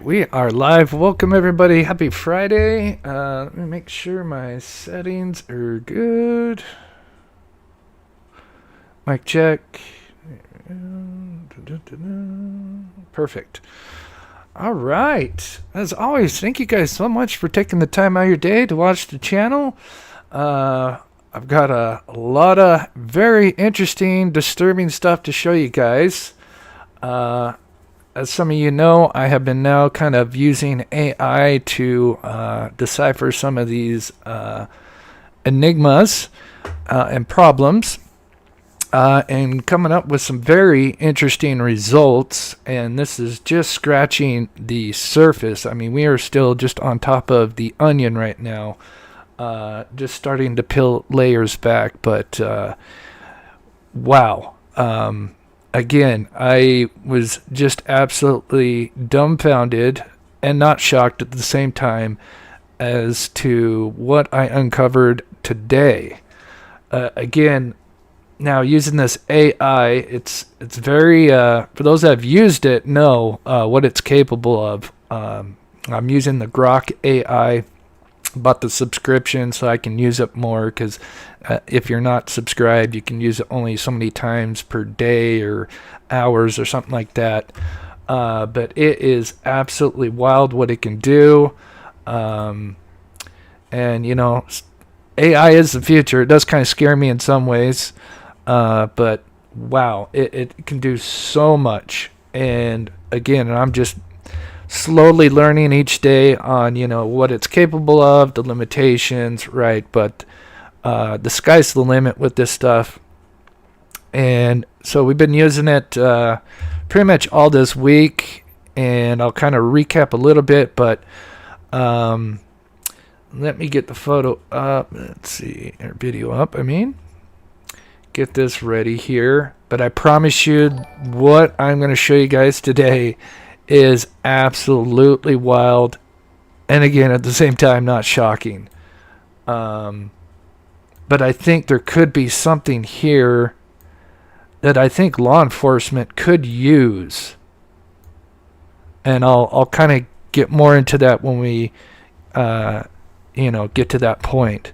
we are live. Welcome everybody. Happy Friday. Let me make sure my settings are good. Mic check. Perfect. All right. As always, thank you guys so much for taking the time out of your day to watch the channel. I've got a lot of very interesting, disturbing stuff to show you guys. As some of you know, I have been now kind of using AI to decipher some of these enigmas and problems and coming up with some very interesting results. And this is just scratching the surface. I mean, we are still just on top of the onion right now, just starting to peel layers back. But wow. Again, I was just absolutely dumbfounded and not shocked at the same time as to what I uncovered today. Again, now using this AI, it's very, for those that have used it, know what it's capable of. I'm using the Grok AI. Bought the subscription so I can use it more, because if you're not subscribed, you can use it only so many times per day or hours or something like that. But it is absolutely wild what it can do. And you know, AI is the future. It does kind of scare me in some ways, but wow, it can do so much. And again, I'm just slowly learning each day on, you know, what it's capable of, the limitations, right? But the sky's the limit with this stuff. And so we've been using it pretty much all this week, and I'll kind of recap a little bit, but let me get the photo up. Let's see, or video up, I mean. Get this ready here. But I promise you, what I'm going to show you guys today is absolutely wild, and again at the same time not shocking. But I think there could be something here that I think law enforcement could use, and I'll kind of get more into that when we get to that point.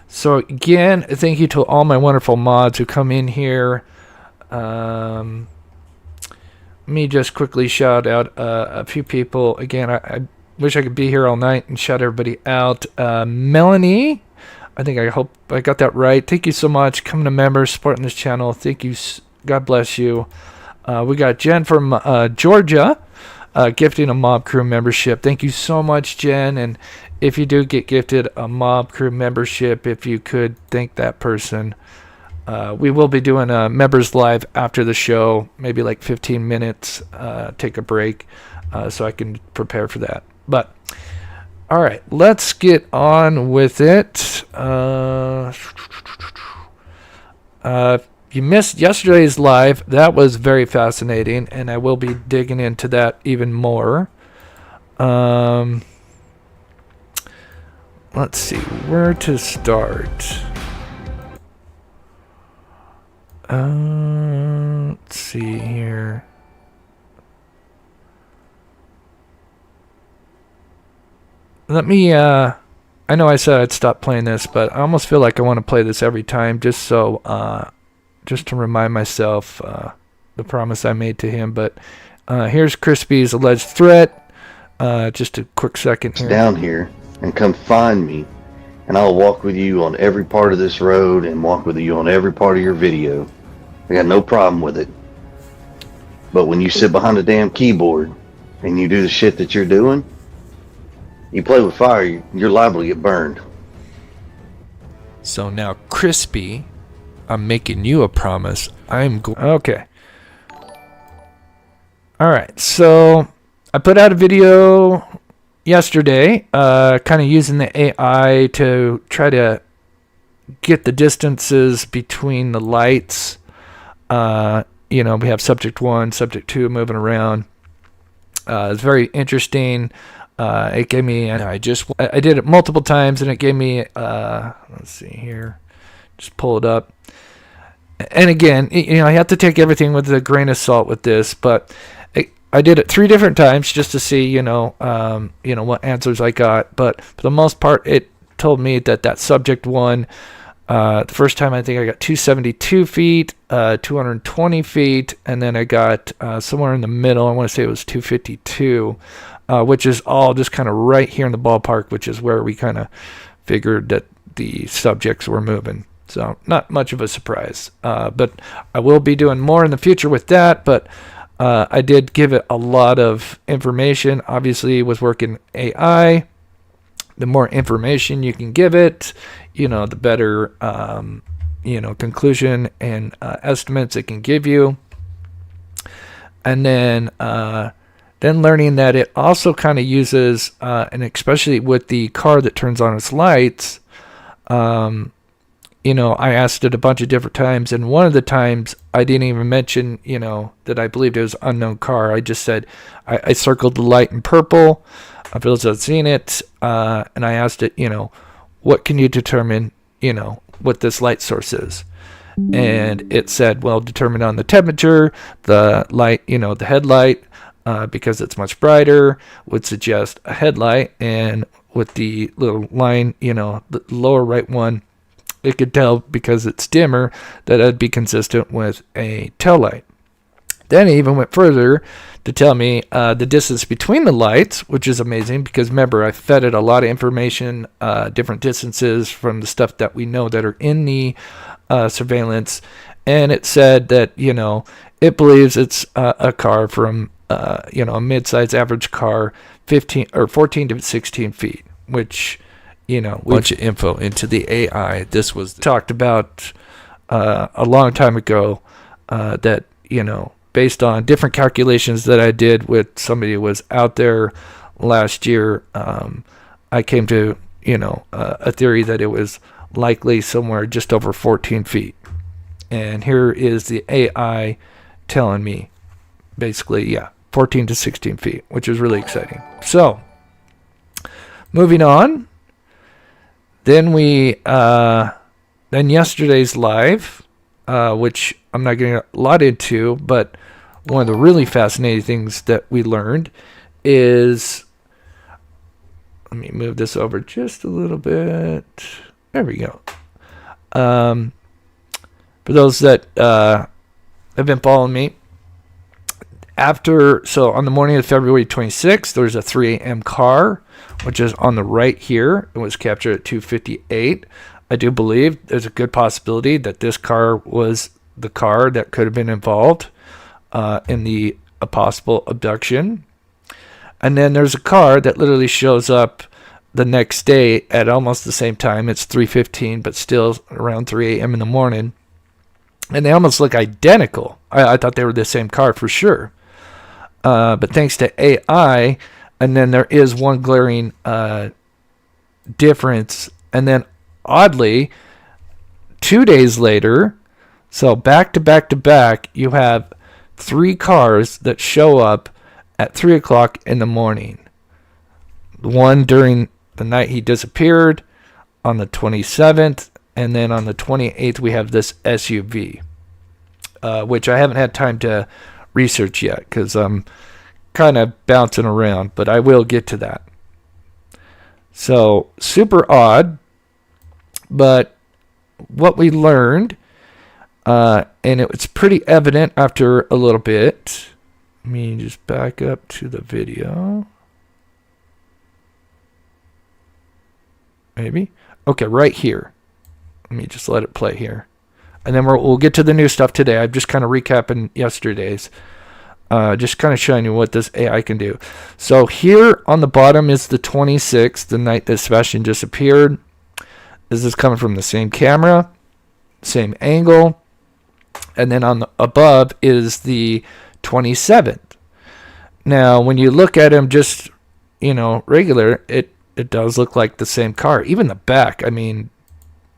So again, thank you to all my wonderful mods who come in here. Let me just quickly shout out a few people. Again, I wish I could be here all night and shout everybody out. Melanie, I hope I got that right. Thank you so much. Coming to members, supporting this channel. Thank you. God bless you. We got Jen from Georgia, gifting a Mob Crew membership. Thank you so much, Jen. And if you do get gifted a Mob Crew membership, if you could thank that person. We will be doing a members live after the show, maybe like 15 minutes, take a break so I can prepare for that. But, all right, let's get on with it. You missed yesterday's live. That was very fascinating, and I will be digging into that even more. Let's see, where to start. Let's see here. Let me, I know I said I'd stop playing this, but I almost feel like I want to play this every time just so, just to remind myself, the promise I made to him. But, here's Crispy's alleged threat. Just a quick second here. Down here and come find me, and I'll walk with you on every part of this road and walk with you on every part of your video. I got no problem with it. But when you sit behind a damn keyboard and you do the shit that you're doing, you play with fire, you're liable to get burned. So now, Crispy, I'm making you a promise. Okay. Alright, so I put out a video yesterday, kind of using the AI to try to get the distances between the lights. We have subject 1, subject 2 moving around. It's very interesting. It gave me, I did it multiple times, and it gave me, let's see here, just pull it up. And again, I have to take everything with a grain of salt with this, but I did it 3 different times just to see, what answers I got. But for the most part, it told me that subject won. The first time I think I got 272 feet, 220 feet, and then I got somewhere in the middle. I want to say it was 252, which is all just kind of right here in the ballpark, which is where we kind of figured that the subjects were moving. So not much of a surprise. But I will be doing more in the future with that. But I did give it a lot of information. Obviously, was working AI. The more information you can give it, the better, conclusion and estimates it can give you. And then learning that it also kind of uses, and especially with the car that turns on its lights, I asked it a bunch of different times, and one of the times I didn't even mention, that I believed it was an unknown car. I just said, I circled the light in purple, for those that have seen it, and I asked it, what can you determine, what this light source is? And it said, well, determine on the temperature, the light, the headlight, because it's much brighter, would suggest a headlight, and with the little line, the lower right one, it could tell because it's dimmer that it'd be consistent with a tail light. Then it even went further to tell me the distance between the lights, which is amazing because remember, I fed it a lot of information, different distances from the stuff that we know that are in the surveillance. And it said that, it believes it's a car from, a mid-size average car, 14 to 16 feet, which, bunch of info into the AI. This was talked about a long time ago that, based on different calculations that I did with somebody who was out there last year, I came to, a theory that it was likely somewhere just over 14 feet. And here is the AI telling me basically, 14 to 16 feet, which is really exciting. So, moving on. Then then yesterday's live, which I'm not getting a lot into, but one of the really fascinating things that we learned is, let me move this over just a little bit. There we go. For those that have been following me, so on the morning of February 26th, there was a 3 a.m. car, which is on the right here. It was captured at 2:58. I do believe there's a good possibility that this car was the car that could have been involved in the possible abduction. And then there's a car that literally shows up the next day at almost the same time. It's 3:15, but still around 3 a.m. in the morning. And they almost look identical. I thought they were the same car for sure. But thanks to AI, and then there is one glaring difference. And then oddly, 2 days later, so back to back to back, you have 3 cars that show up at 3 o'clock in the morning. One during the night he disappeared on the 27th, and then on the 28th we have this SUV, which I haven't had time to research yet because I'm kind of bouncing around, but I will get to that. So super odd, but what we learned, and it's pretty evident after a little bit. Let me just back up to the video. Maybe. Okay, right here. Let me just let it play here. And then we'll get to the new stuff today. I'm just kind of recapping yesterday's. Just kind of showing you what this AI can do. So here on the bottom is the 26th, the night that Sebastian disappeared. This is coming from the same camera, same angle. And then on the above is the 27th. Now, when you look at him just, regular, it does look like the same car. Even the back, I mean,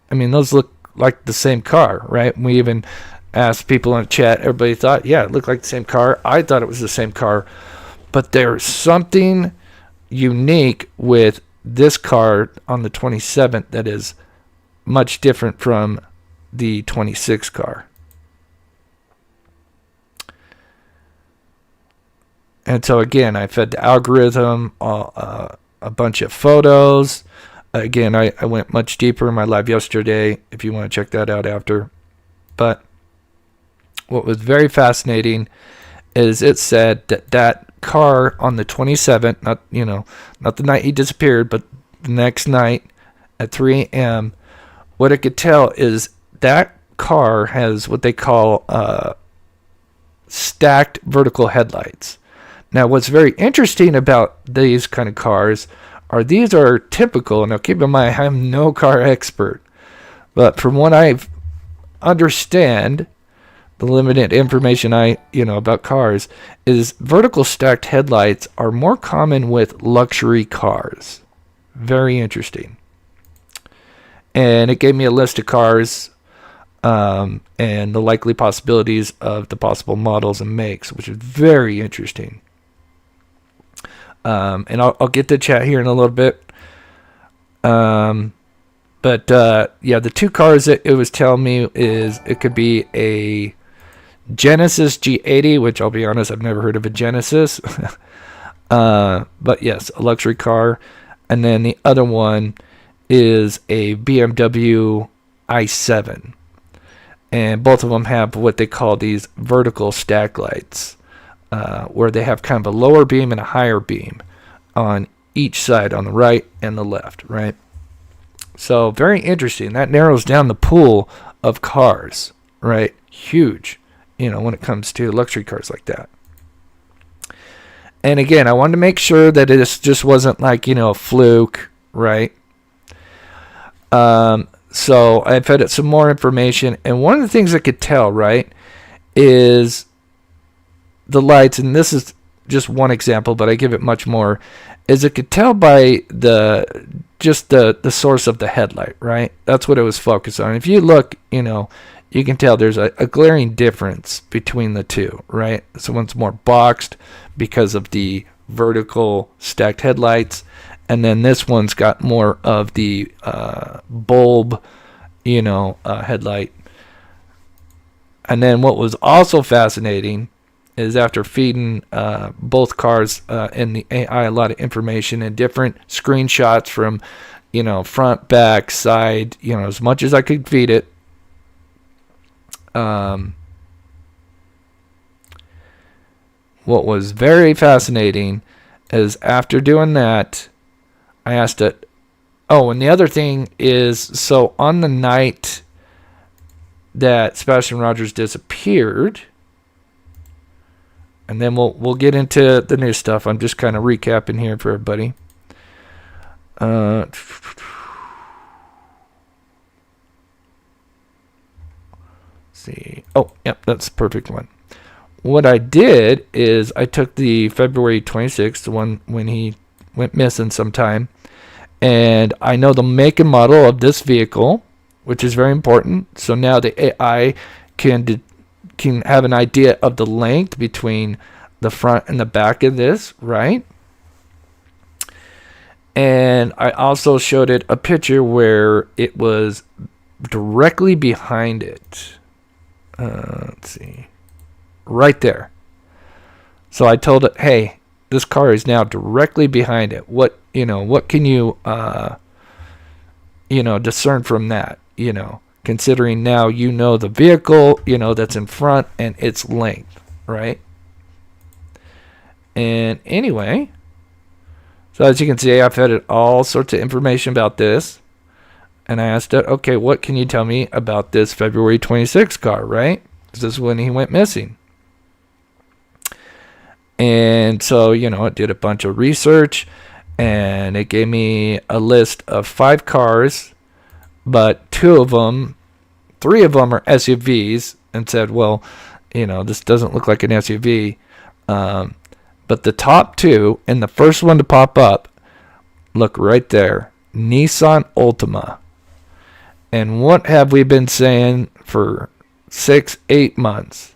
those look like the same car, right? We even asked people in the chat. Everybody thought, yeah, it looked like the same car. I thought it was the same car. But there's something unique with this car on the 27th that is much different from the 26th car. And so again, I fed the algorithm a bunch of photos. Again, I went much deeper in my live yesterday if you want to check that out after. But what was very fascinating is it said that car on the 27th, not the night he disappeared, but the next night at 3 a.m., what it could tell is that car has what they call stacked vertical headlights. Now, what's very interesting about these kind of cars are these are typical. Now, keep in mind, I'm no car expert, but from what I understand, the limited information I about cars is vertical stacked headlights are more common with luxury cars. Very interesting. And it gave me a list of cars and the likely possibilities of the possible models and makes, which is very interesting. And I'll get to chat here in a little bit. But the two cars that it was telling me is it could be a Genesis G80, which I'll be honest, I've never heard of a Genesis. But yes, a luxury car. And then the other one is a BMW i7. And both of them have what they call these vertical stack lights, where they have kind of a lower beam and a higher beam on each side, on the right and the left, right? So very interesting. That narrows down the pool of cars, right? Huge, when it comes to luxury cars like that. And again, I wanted to make sure that it just wasn't like, a fluke, right? So I fed it some more information. And one of the things I could tell, right, is the lights, and this is just one example, but I give it much more, is it could tell by the source of the headlight, right? That's what it was focused on. If you look, you can tell there's a glaring difference between the two, right? So one's more boxed because of the vertical stacked headlights, and then this one's got more of the bulb, headlight. And then what was also fascinating is after feeding both cars and the AI a lot of information and different screenshots from, front, back, side, as much as I could feed it. What was very fascinating is after doing that, I asked it, and the other thing is, so on the night that Sebastian Rogers disappeared, and then we'll get into the new stuff. I'm just kind of recapping here for everybody. See. Oh, yep, that's the perfect one. What I did is I took the February 26th, the one when he went missing sometime, and I know the make and model of this vehicle, which is very important. So now the AI can have an idea of the length between the front and the back of this, right? And I also showed it a picture where it was directly behind it. Let's see. Right there. So I told it, hey, this car is now directly behind it. What can you, discern from that, considering now the vehicle, that's in front and its length, right? And anyway, so as you can see, I've fed it all sorts of information about this. And I asked it, okay, what can you tell me about this February 26th car, right? This is when he went missing. And so, it did a bunch of research, and it gave me a list of 5 cars, but 3 of them are SUVs, and said, well, this doesn't look like an SUV. But the top 2, and the first one to pop up, look right there, Nissan Altima. And what have we been saying for 6-8 months?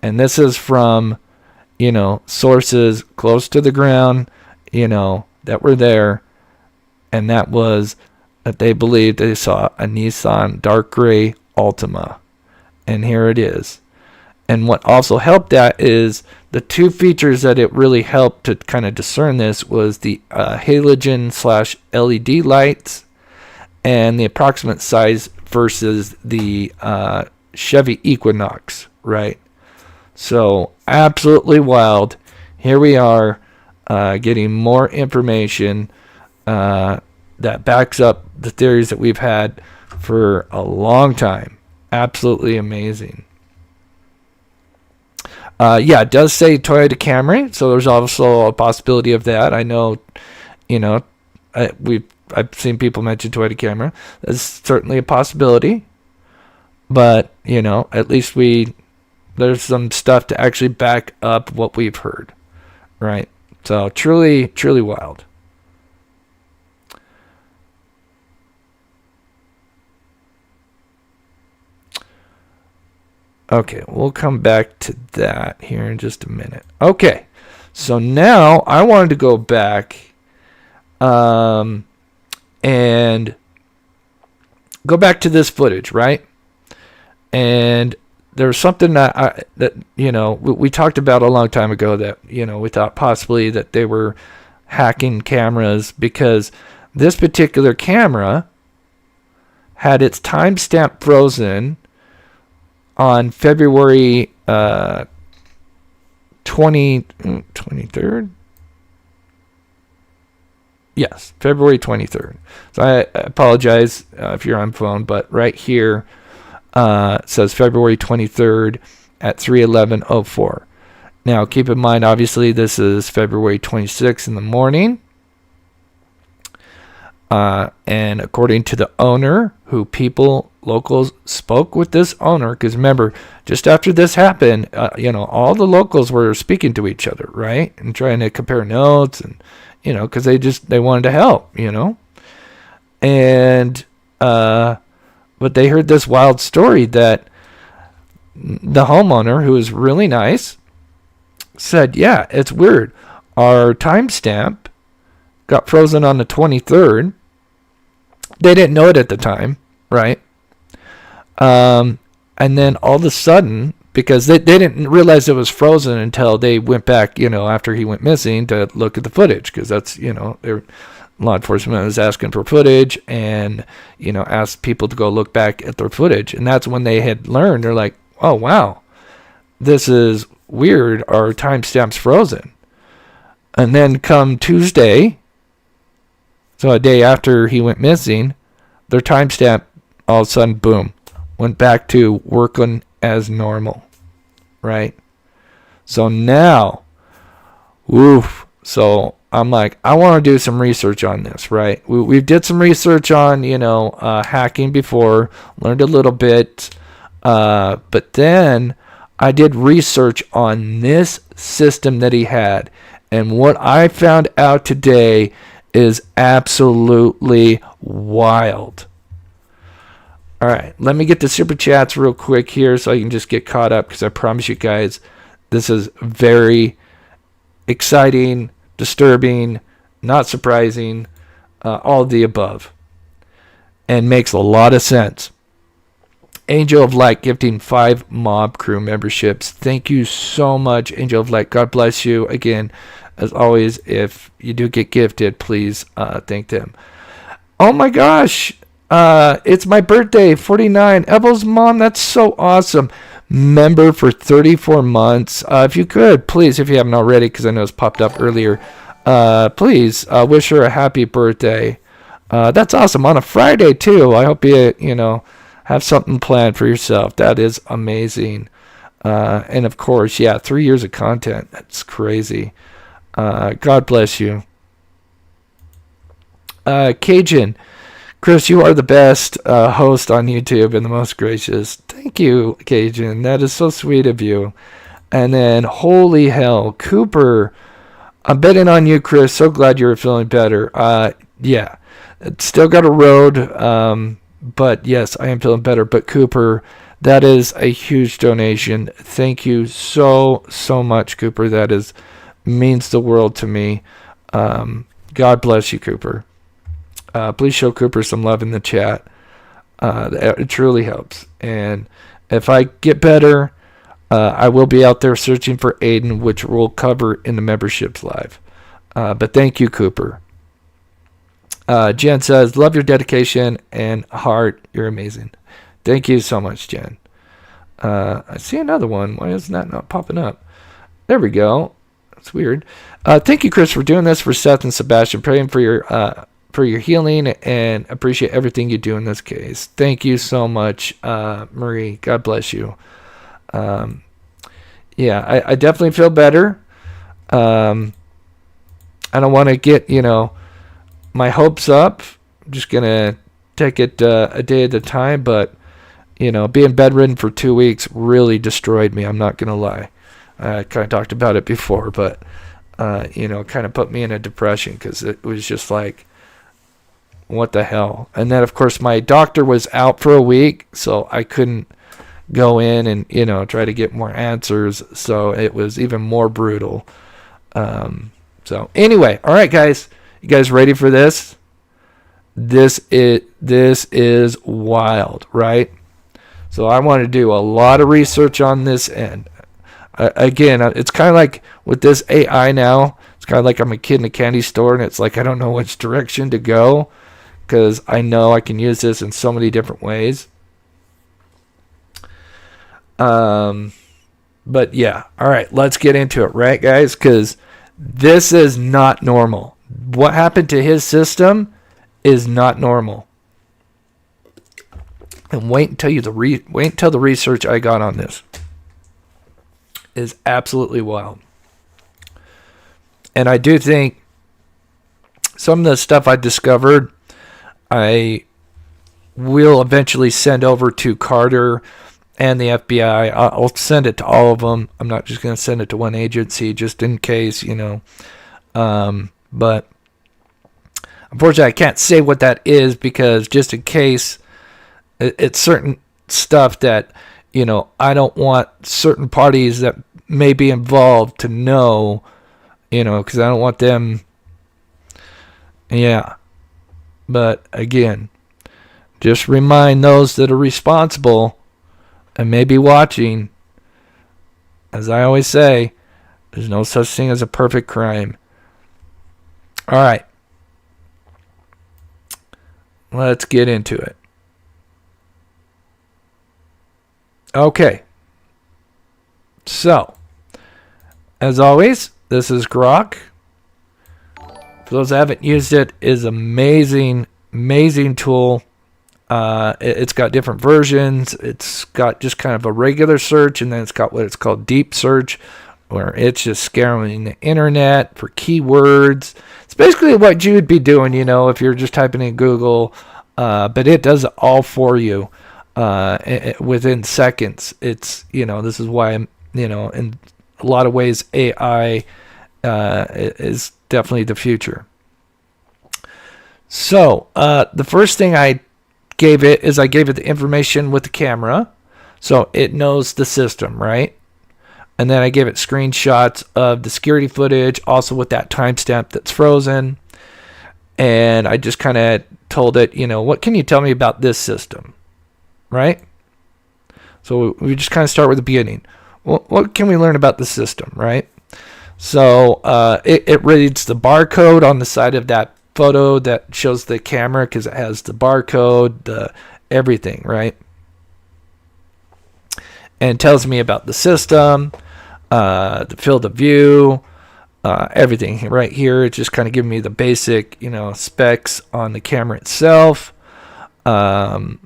And this is from, sources close to the ground, that were there. And that was that they believed they saw a Nissan dark gray Altima. And here it is. And what also helped that is the two features that it really helped to kind of discern this was the halogen slash LED lights and the approximate size versus the Chevy Equinox, right? So absolutely wild. Here we are getting more information that backs up the theories that we've had for a long time. Absolutely amazing. It does say Toyota Camry, so there's also a possibility of that. I know, I've seen people mention Toyota Camry. That's certainly a possibility, but at least there's some stuff to actually back up what we've heard, right? So truly, truly wild. Okay, we'll come back to that here in just a minute. Okay, so now I wanted to go back and go back to this footage, right? And there's something that we talked about a long time ago that we thought possibly that they were hacking cameras because this particular camera had its timestamp frozen on February 23rd. Yes, February 23rd. So I apologize if you're on phone, but right here it says February 23rd at 3:11:04. Now, keep in mind, obviously, this is February 26th in the morning. And according to the owner, locals spoke with this owner, because remember, just after this happened, all the locals were speaking to each other, right? And trying to compare notes and, because they wanted to help, And, but they heard this wild story that the homeowner, who was really nice, said, yeah, it's weird. Our timestamp got frozen on the 23rd. They didn't know it at the time, right? And then all of a sudden, because they didn't realize it was frozen until they went back, after he went missing to look at the footage, because that's, law enforcement was asking for footage and, asked people to go look back at their footage. And that's when they had learned, they're like, oh, wow, this is weird. Our timestamp's frozen. And then come Tuesday, so a day after he went missing, their timestamp all of a sudden, boom, went back to working as normal, right? So now, woof. So I'm like, I want to do some research on this, right? We did some research on, hacking before, learned a little bit, but then I did research on this system that he had. And what I found out today is absolutely wild. All right, let me get the super chats real quick here so I can just get caught up, because I promise you guys, this is very exciting, disturbing, not surprising, all of the above, and makes a lot of sense. Angel of Light gifting 5 mob crew memberships. Thank you so much, Angel of Light. God bless you. Again, as always, if you do get gifted, please thank them. Oh my gosh, it's my birthday, 49. Evel's mom, that's so awesome. Member for 34 months. If you could, please, if you haven't already, because I know it's popped up earlier, please wish her a happy birthday. That's awesome. On a Friday, too. I hope you have something planned for yourself. That is amazing. And of course, 3 years of content. That's crazy. God bless you. Cajun, Chris, you are the best host on YouTube and the most gracious. Thank you, Cajun. That is so sweet of you. And then, holy hell, Cooper, I'm betting on you, Chris. So glad you're feeling better. Still got a road, but yes, I am feeling better. But Cooper, that is a huge donation. Thank you so, so much, Cooper. That means the world to me. God bless you, Cooper. Please show Cooper some love in the chat. It truly helps. And if I get better, I will be out there searching for Aiden, which we'll cover in the memberships live. But thank you, Cooper. Jen says, love your dedication and heart. You're amazing. Thank you so much, Jen. I see another one. Why is that not popping up? There we go. That's weird. Thank you, Chris, for doing this for Seth and Sebastian. Praying for your healing and appreciate everything you do in this case. Thank you so much, Marie. God bless you. Yeah, I definitely feel better. I don't want to get, my hopes up. I'm just going to take it a day at a time. But, being bedridden for 2 weeks really destroyed me. I'm not going to lie. I kind of talked about it before, but, kind of put me in a depression because it was just like, what the hell? And then, of course, my doctor was out for a week, so I couldn't go in and, try to get more answers. So it was even more brutal. So anyway, all right, guys. You guys ready for this? This is wild, right? So I want to do a lot of research on this end. Again, it's kind of like with this AI now, it's kind of like I'm a kid in a candy store and it's like I don't know which direction to go because I know I can use this in so many different ways. But yeah, all right, let's get into it, right, guys? Because this is not normal. What happened to his system is not normal. And wait until the research I got on this is absolutely wild. And I do think some of the stuff I discovered, I will eventually send over to Carter and the FBI. I'll send it to all of them. I'm not just going to send it to one agency just in case, But unfortunately, I can't say what that is because just in case, it's certain stuff that, I don't want certain parties that may be involved to know, because I don't want them. Yeah. But again, just remind those that are responsible and may be watching, as I always say, there's no such thing as a perfect crime. All right. Let's get into it. Okay. So, as always, this is Grok. For those that haven't used it, is amazing, amazing tool. It's got different versions. It's got just kind of a regular search, and then it's got what it's called deep search, where it's just scanning the internet for keywords. It's basically what you would be doing, if you're just typing in Google, but it does it all for you within seconds. It's, this is why I'm, in a lot of ways, AI is definitely the future. So the first thing I gave it is I gave it the information with the camera, so it knows the system, right? And then I gave it screenshots of the security footage, also with that timestamp that's frozen. And I just kind of told it, what can you tell me about this system, right? So we just kind of start with the beginning. What can we learn about the system, right? So it reads the barcode on the side of that photo that shows the camera because it has the barcode, the everything, right? And tells me about the system, the field of view, everything right here. It's just kind of giving me the basic, specs on the camera itself, and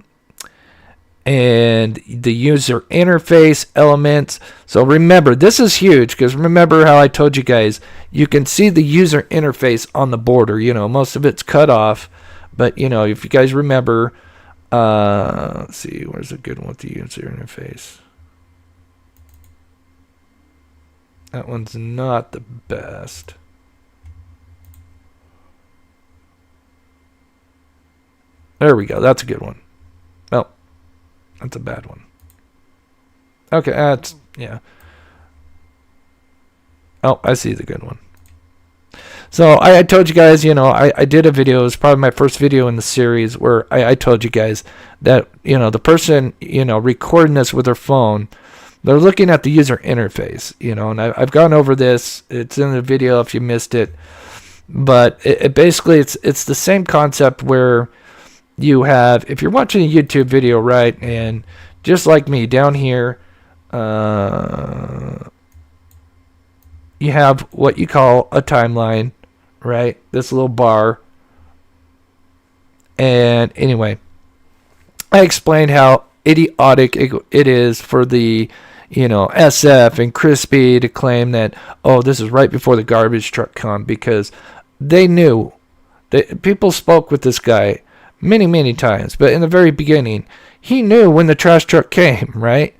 the user interface elements. So remember, this is huge because remember how I told you guys, you can see the user interface on the border. Most of it's cut off, but if you guys remember, let's see, where's a good one with the user interface? That one's not the best. There we go. That's a good one. Oh, that's a bad one. Okay, that's, yeah. Oh, I see the good one. So I told you guys, I did a video. It was probably my first video in the series where I told you guys that, the person, recording this with their phone, they're looking at the user interface, and I've gone over this. It's in the video if you missed it. But it basically, it's the same concept where you have, if you're watching a YouTube video, right, and just like me down here, you have what you call a timeline, right? This little bar. And anyway, I explained how idiotic it is for the, SF and Crispy to claim that, oh, this is right before the garbage truck come, because they knew that people spoke with this guy many, many times. But in the very beginning, he knew when the trash truck came, right?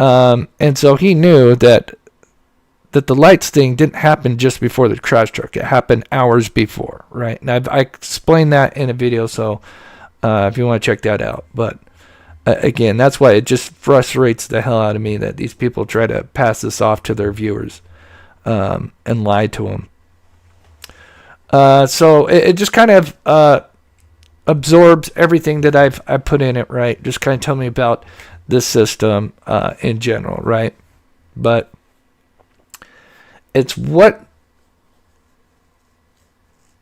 And so he knew that the lights thing didn't happen just before the trash truck. It happened hours before, right? And I explained that in a video, so if you want to check that out. But again, that's why it just frustrates the hell out of me that these people try to pass this off to their viewers and lie to them. So it just kind of absorbs everything that I put in it, right? Just kind of tell me about this system in general, right? But it's what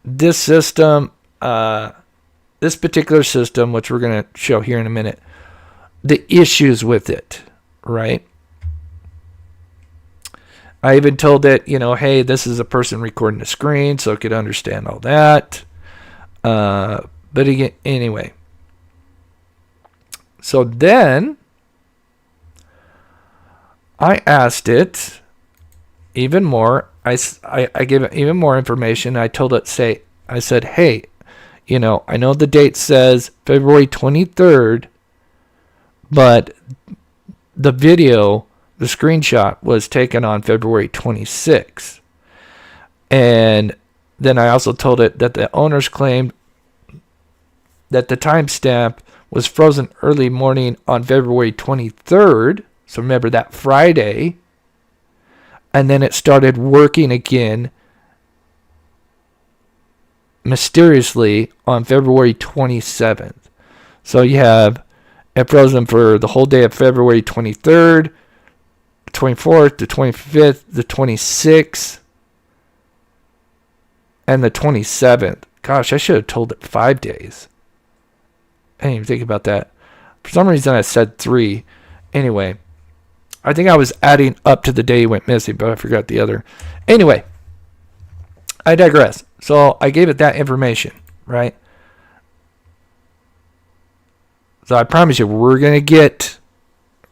this system, this particular system, which we're going to show here in a minute, the issues with it, right? I even told it, hey, this is a person recording the screen, so it could understand all that. But again, anyway. So then I asked it even more. I gave it even more information. I told it, I said, hey, I know the date says February 23rd, but the video, the screenshot was taken on February 26th. And then I also told it that the owners claimed that the timestamp was frozen early morning on February 23rd. So remember that Friday. And then it started working again mysteriously on February 27th. So you have it frozen for the whole day of February 23rd, 24th, the 25th, the 26th, and the 27th. Gosh, I should have told it 5 days. I didn't even think about that. For some reason, I said 3. Anyway, I think I was adding up to the day he went missing, but I forgot the other. Anyway, I digress. So I gave it that information, right? So I promise you, we're gonna get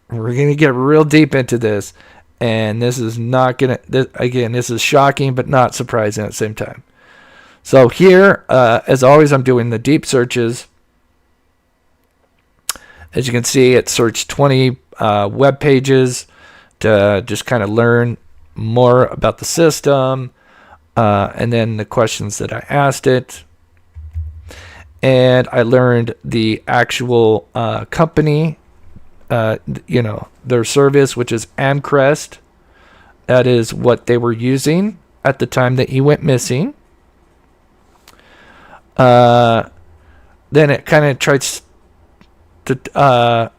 real deep into this, and this is not gonna. This is shocking, but not surprising at the same time. So here, as always, I'm doing the deep searches. As you can see, it searched 20 web pages to just kind of learn more about the system, and then the questions that I asked it. And I learned the actual company, their service, which is Amcrest. That is what they were using at the time that he went missing. Then it kind of tries to,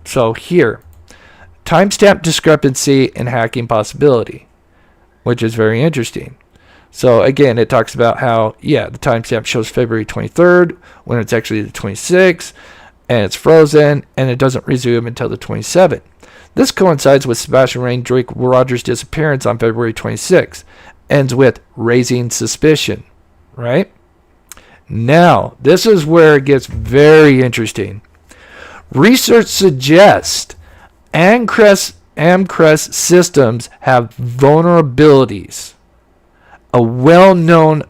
so here, timestamp discrepancy and hacking possibility, which is very interesting. So again, it talks about how, the timestamp shows February 23rd when it's actually the 26th, and it's frozen, and it doesn't resume until the 27th. This coincides with Sebastian Rain Drake Rogers' disappearance on February 26th. Ends with raising suspicion, right? Now, this is where it gets very interesting. Research suggests Amcrest systems have vulnerabilities. A well-known,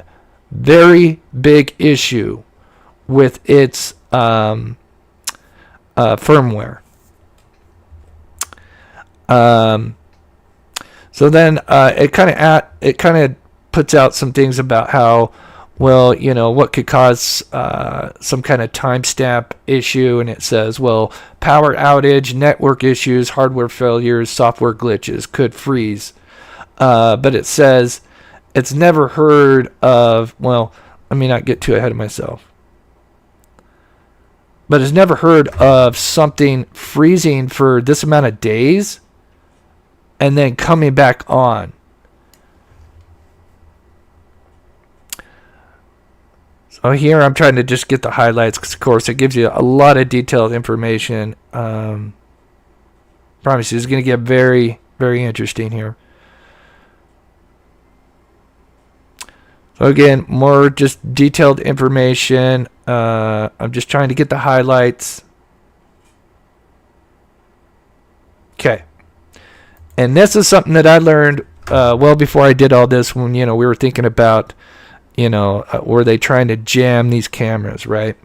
very big issue with its firmware. So then it kind of puts out some things about how, well, what could cause some kind of timestamp issue, and it says, well, power outage, network issues, hardware failures, software glitches could freeze. But it says it's never heard of, well, let me not get too ahead of myself. But it's never heard of something freezing for this amount of days and then coming back on. So here I'm trying to just get the highlights, because of course it gives you a lot of detailed information. Promise you, it's going to get very, very interesting here. So again, more just detailed information. I'm just trying to get the highlights. Okay. And this is something that I learned well before I did all this, when, we were thinking about, were they trying to jam these cameras, right?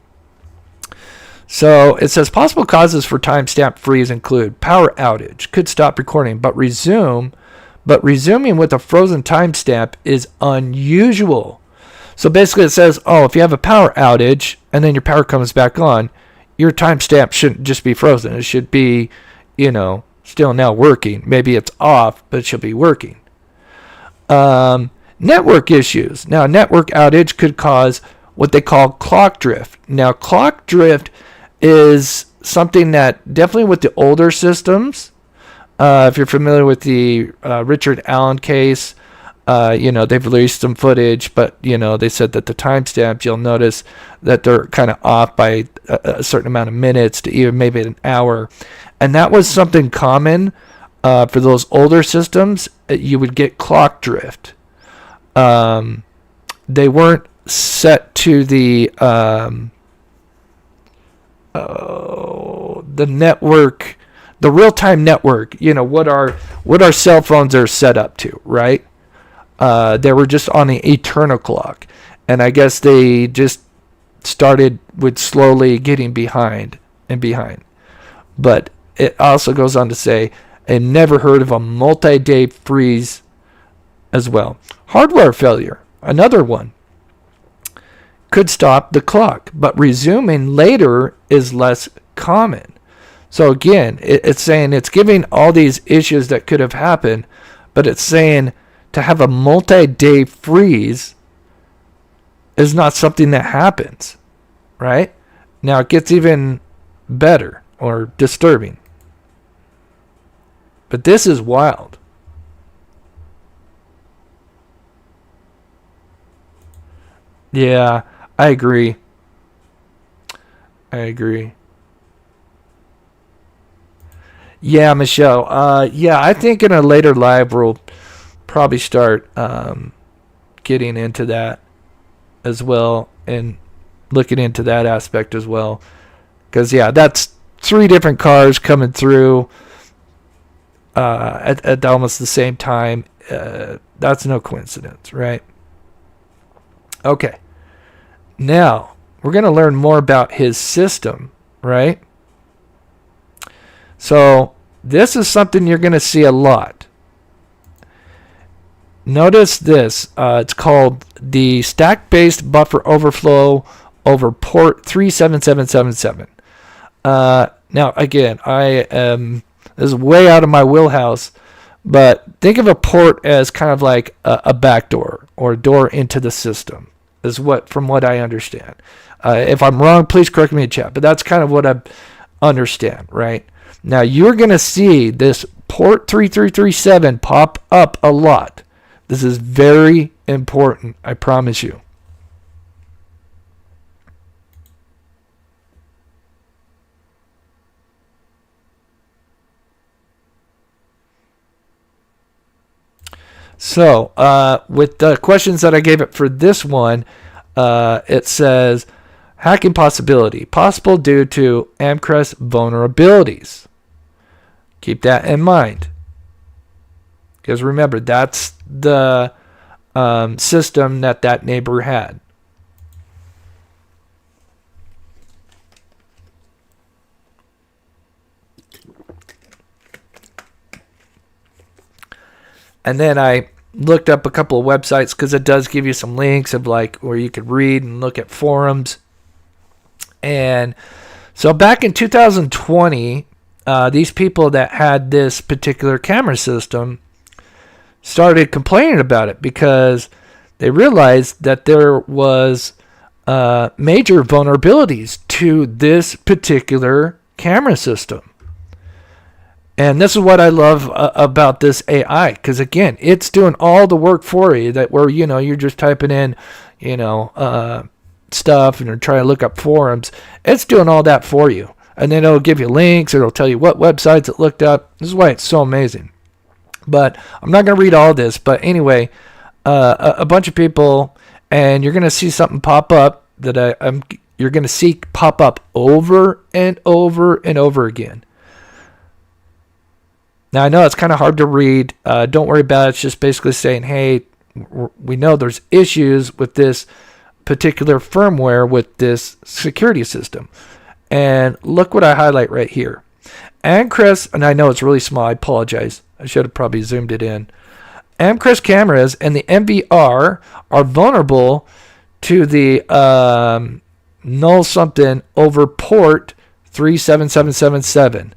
So it says possible causes for timestamp freeze include power outage, could stop recording, but resuming with a frozen timestamp is unusual. So basically it says, if you have a power outage and then your power comes back on, your timestamp shouldn't just be frozen. It should be, still now working. Maybe it's off, but it should be working. Network issues. Now, network outage could cause what they call clock drift. Now, clock drift is something that definitely with the older systems, if you're familiar with the Richard Allen case, they've released some footage, but, they said that the timestamps, you'll notice that they're kind of off by a certain amount of minutes to even maybe an hour. And that was something common for those older systems. You would get clock drift. They weren't set to the network, the real-time network, what our cell phones are set up to, right? They were just on the eternal clock. And I guess they just started with slowly getting behind and behind. But it also goes on to say, I never heard of a multi-day freeze as well. Hardware failure, another one, could stop the clock, but resuming later is less common. So again, it's saying, it's giving all these issues that could have happened, but it's saying to have a multi-day freeze is not something that happens, right? Now it gets even better or disturbing. But this is wild. Yeah, I agree. Yeah, Michelle. I think in a later live we'll probably start getting into that as well and looking into that aspect as well. Because, that's 3 different cars coming through at almost the same time. That's no coincidence, right? Okay. Now, we're going to learn more about his system, right? So, this is something you're going to see a lot. Notice this. It's called the stack-based buffer overflow over port 37777. Now, again, this is way out of my wheelhouse, but think of a port as kind of like a backdoor or a door into the system, is from what I understand. If I'm wrong, please correct me in chat, but that's kind of what I understand, right? Now, you're going to see this port 3337 pop up a lot. This is very important, I promise you. So, with the questions that I gave it for this one, it says, hacking possibility. Possible due to Amcrest vulnerabilities. Keep that in mind. Because remember, that's the system that neighbor had. And then I looked up a couple of websites because it does give you some links of like where you could read and look at forums. And so back in 2020, these people that had this particular camera system started complaining about it because they realized that there was major vulnerabilities to this particular camera system. And this is what I love about this AI, because again, it's doing all the work for you. That where you're just typing in, stuff and you're trying to look up forums. It's doing all that for you, and then it'll give you links. It'll tell you what websites it looked up. This is why it's so amazing. But I'm not going to read all this. But anyway, a bunch of people, and you're going to see something pop up that you're going to see pop up over and over and over again. Now, I know it's kind of hard to read. Don't worry about it. It's just basically saying, hey, we know there's issues with this particular firmware with this security system. And look what I highlight right here. Amcrest, and I know it's really small. I apologize. I should have probably zoomed it in. Amcrest cameras and the MVR are vulnerable to the null something over port 37777.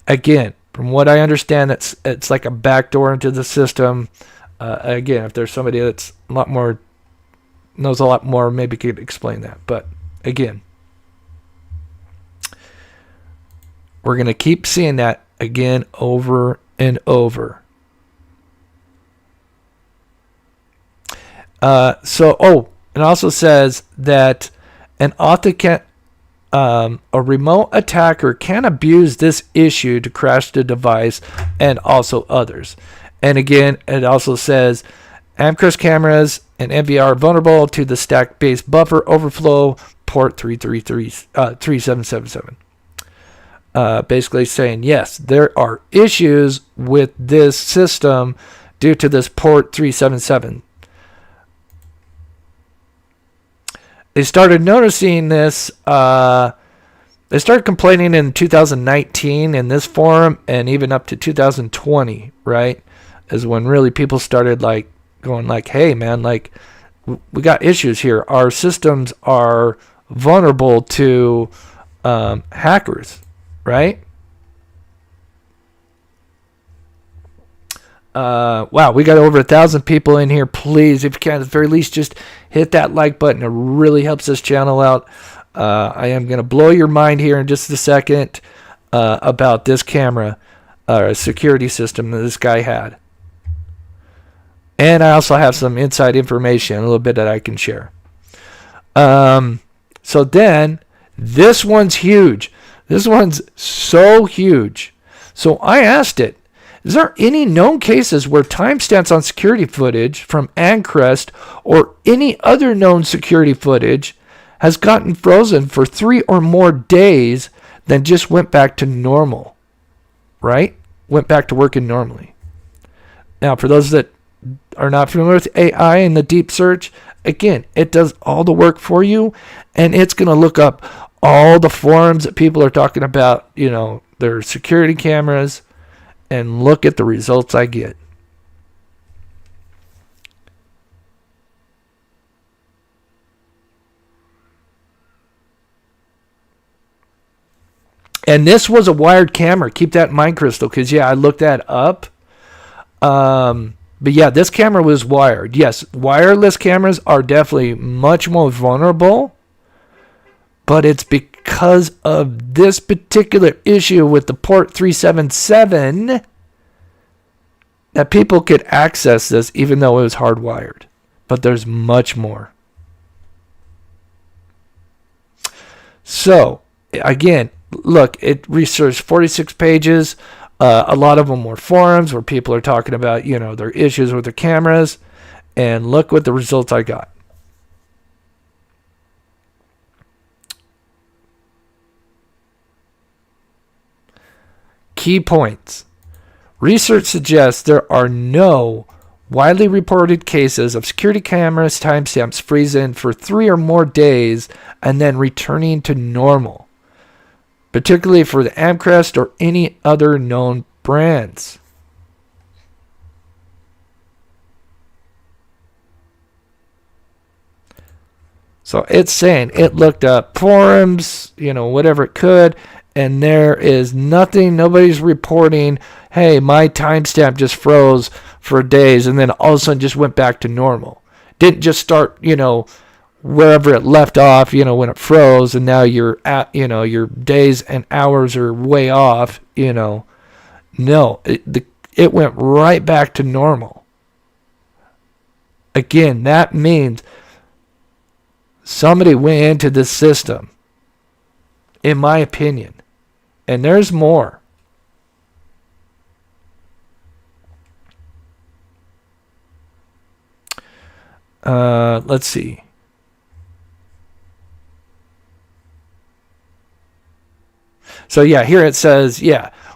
Again, from what I understand, it's like a backdoor into the system. Again, if there's somebody that's a lot more knows a lot more, maybe could explain that. But again, we're going to keep seeing that again over and over. It also says that a remote attacker can abuse this issue to crash the device and also others. And again, it also says Amcrest cameras and MVR are vulnerable to the stack-based buffer overflow port 3777. Basically saying, yes, there are issues with this system due to this port 377. They started noticing this. They started complaining in 2019 in this forum, and even up to 2020, right, is when really people started going hey man, we got issues here. Our systems are vulnerable to hackers, right? Wow, we got over 1,000 people in here. Please, if you can, at the very least, just hit that like button. It really helps this channel out. I am going to blow your mind here in just a second about this camera security system that this guy had. And I also have some inside information, a little bit that I can share. So then, this one's huge. This one's so huge. So I asked it, is there any known cases where timestamps on security footage from Amcrest or any other known security footage has gotten frozen for 3 or more days, then just went back to normal, right? Went back to working normally. Now, for those that are not familiar with AI and the deep search, again, it does all the work for you, and it's going to look up all the forums that people are talking about, their security cameras, and look at the results I get. And this was a wired camera. Keep that in mind, Crystal, because, I looked that up. But, this camera was wired. Yes, wireless cameras are definitely much more vulnerable, but it's because of this particular issue with the port 377 that people could access this even though it was hardwired. But there's much more. So, again, look, it researched 46 pages. A lot of them were forums where people are talking about, their issues with their cameras. And look what the results I got. Key points. Research suggests there are no widely reported cases of security cameras timestamps freezing for 3 or more days and then returning to normal, particularly for the Amcrest or any other known brands. So it's saying it looked up forums, whatever it could, and there is nothing, nobody's reporting, hey, my timestamp just froze for days and then all of a sudden just went back to normal. Didn't just start, wherever it left off, when it froze, and now your days and hours are way off, no, it went right back to normal. Again, that means somebody went into the system, in my opinion. And there's more. Let's see. So yeah, here it says,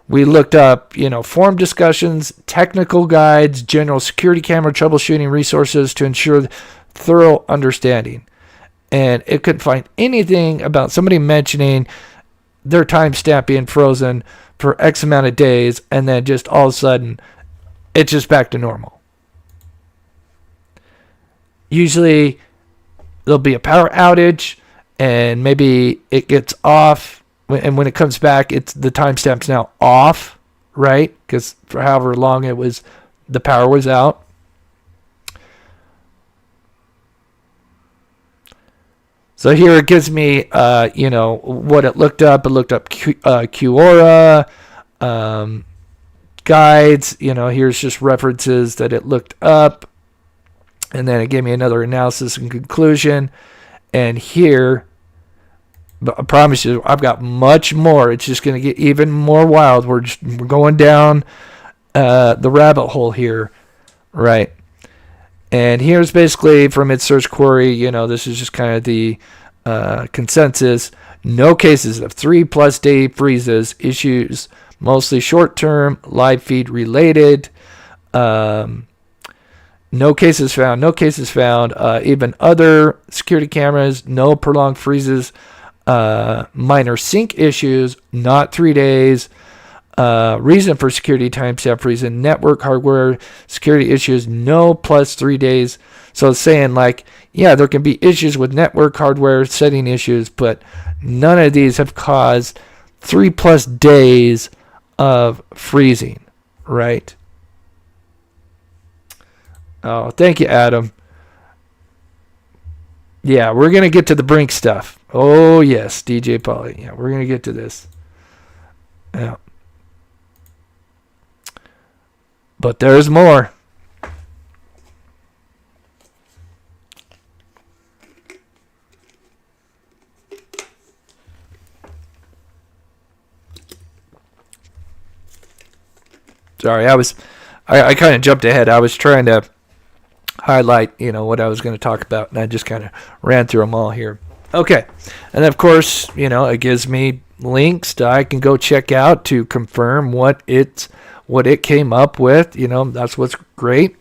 we looked up, forum discussions, technical guides, general security camera troubleshooting resources to ensure thorough understanding. And it couldn't find anything about somebody mentioning their timestamp being frozen for X amount of days, and then just all of a sudden, it's just back to normal. Usually, there'll be a power outage, and maybe it gets off, and when it comes back, the timestamp's now off, right? Because for however long the power was out. So here it gives me, what it looked up. It looked up QORA, guides. Here's just references that it looked up. And then it gave me another analysis and conclusion. And here, but I promise you, I've got much more. It's just going to get even more wild. We're going down the rabbit hole here, right? And here's basically from its search query, this is just kind of the consensus. No cases of 3+ day freezes, issues mostly short-term, live feed related. No cases found. Even other security cameras, no prolonged freezes. Minor sync issues, not 3 days. Reason for security timestamp freezing, network hardware security issues, no plus 3 days. So it's saying there can be issues with network hardware setting issues, but none of these have caused 3+ days of freezing, right? Oh, thank you, Adam. Yeah, we're going to get to the Brink stuff. Oh, yes, DJ Polly. Yeah, we're going to get to this. Yeah. But there's more. Sorry, I kind of jumped ahead. I was trying to highlight, what I was going to talk about, and I just kind of ran through them all here. Okay. And of course, it gives me links that I can go check out to confirm what it came up with. That's what's great.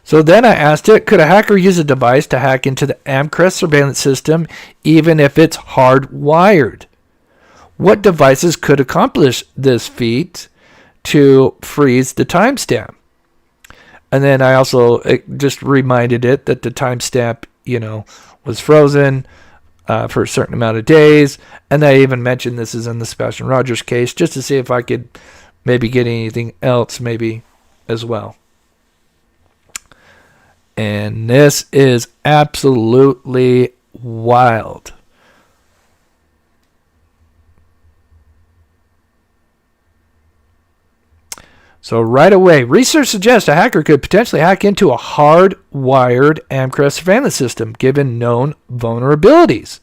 So then I asked it, could a hacker use a device to hack into the Amcrest surveillance system even if it's hardwired? What devices could accomplish this feat to freeze the timestamp? And then I also just reminded it that the timestamp, was frozen for a certain amount of days. And I even mentioned this is in the Sebastian Rogers case, just to see if I could maybe get anything else maybe as well. And this is absolutely wild. So right away, research suggests a hacker could potentially hack into a hardwired Amcrest surveillance system given known vulnerabilities.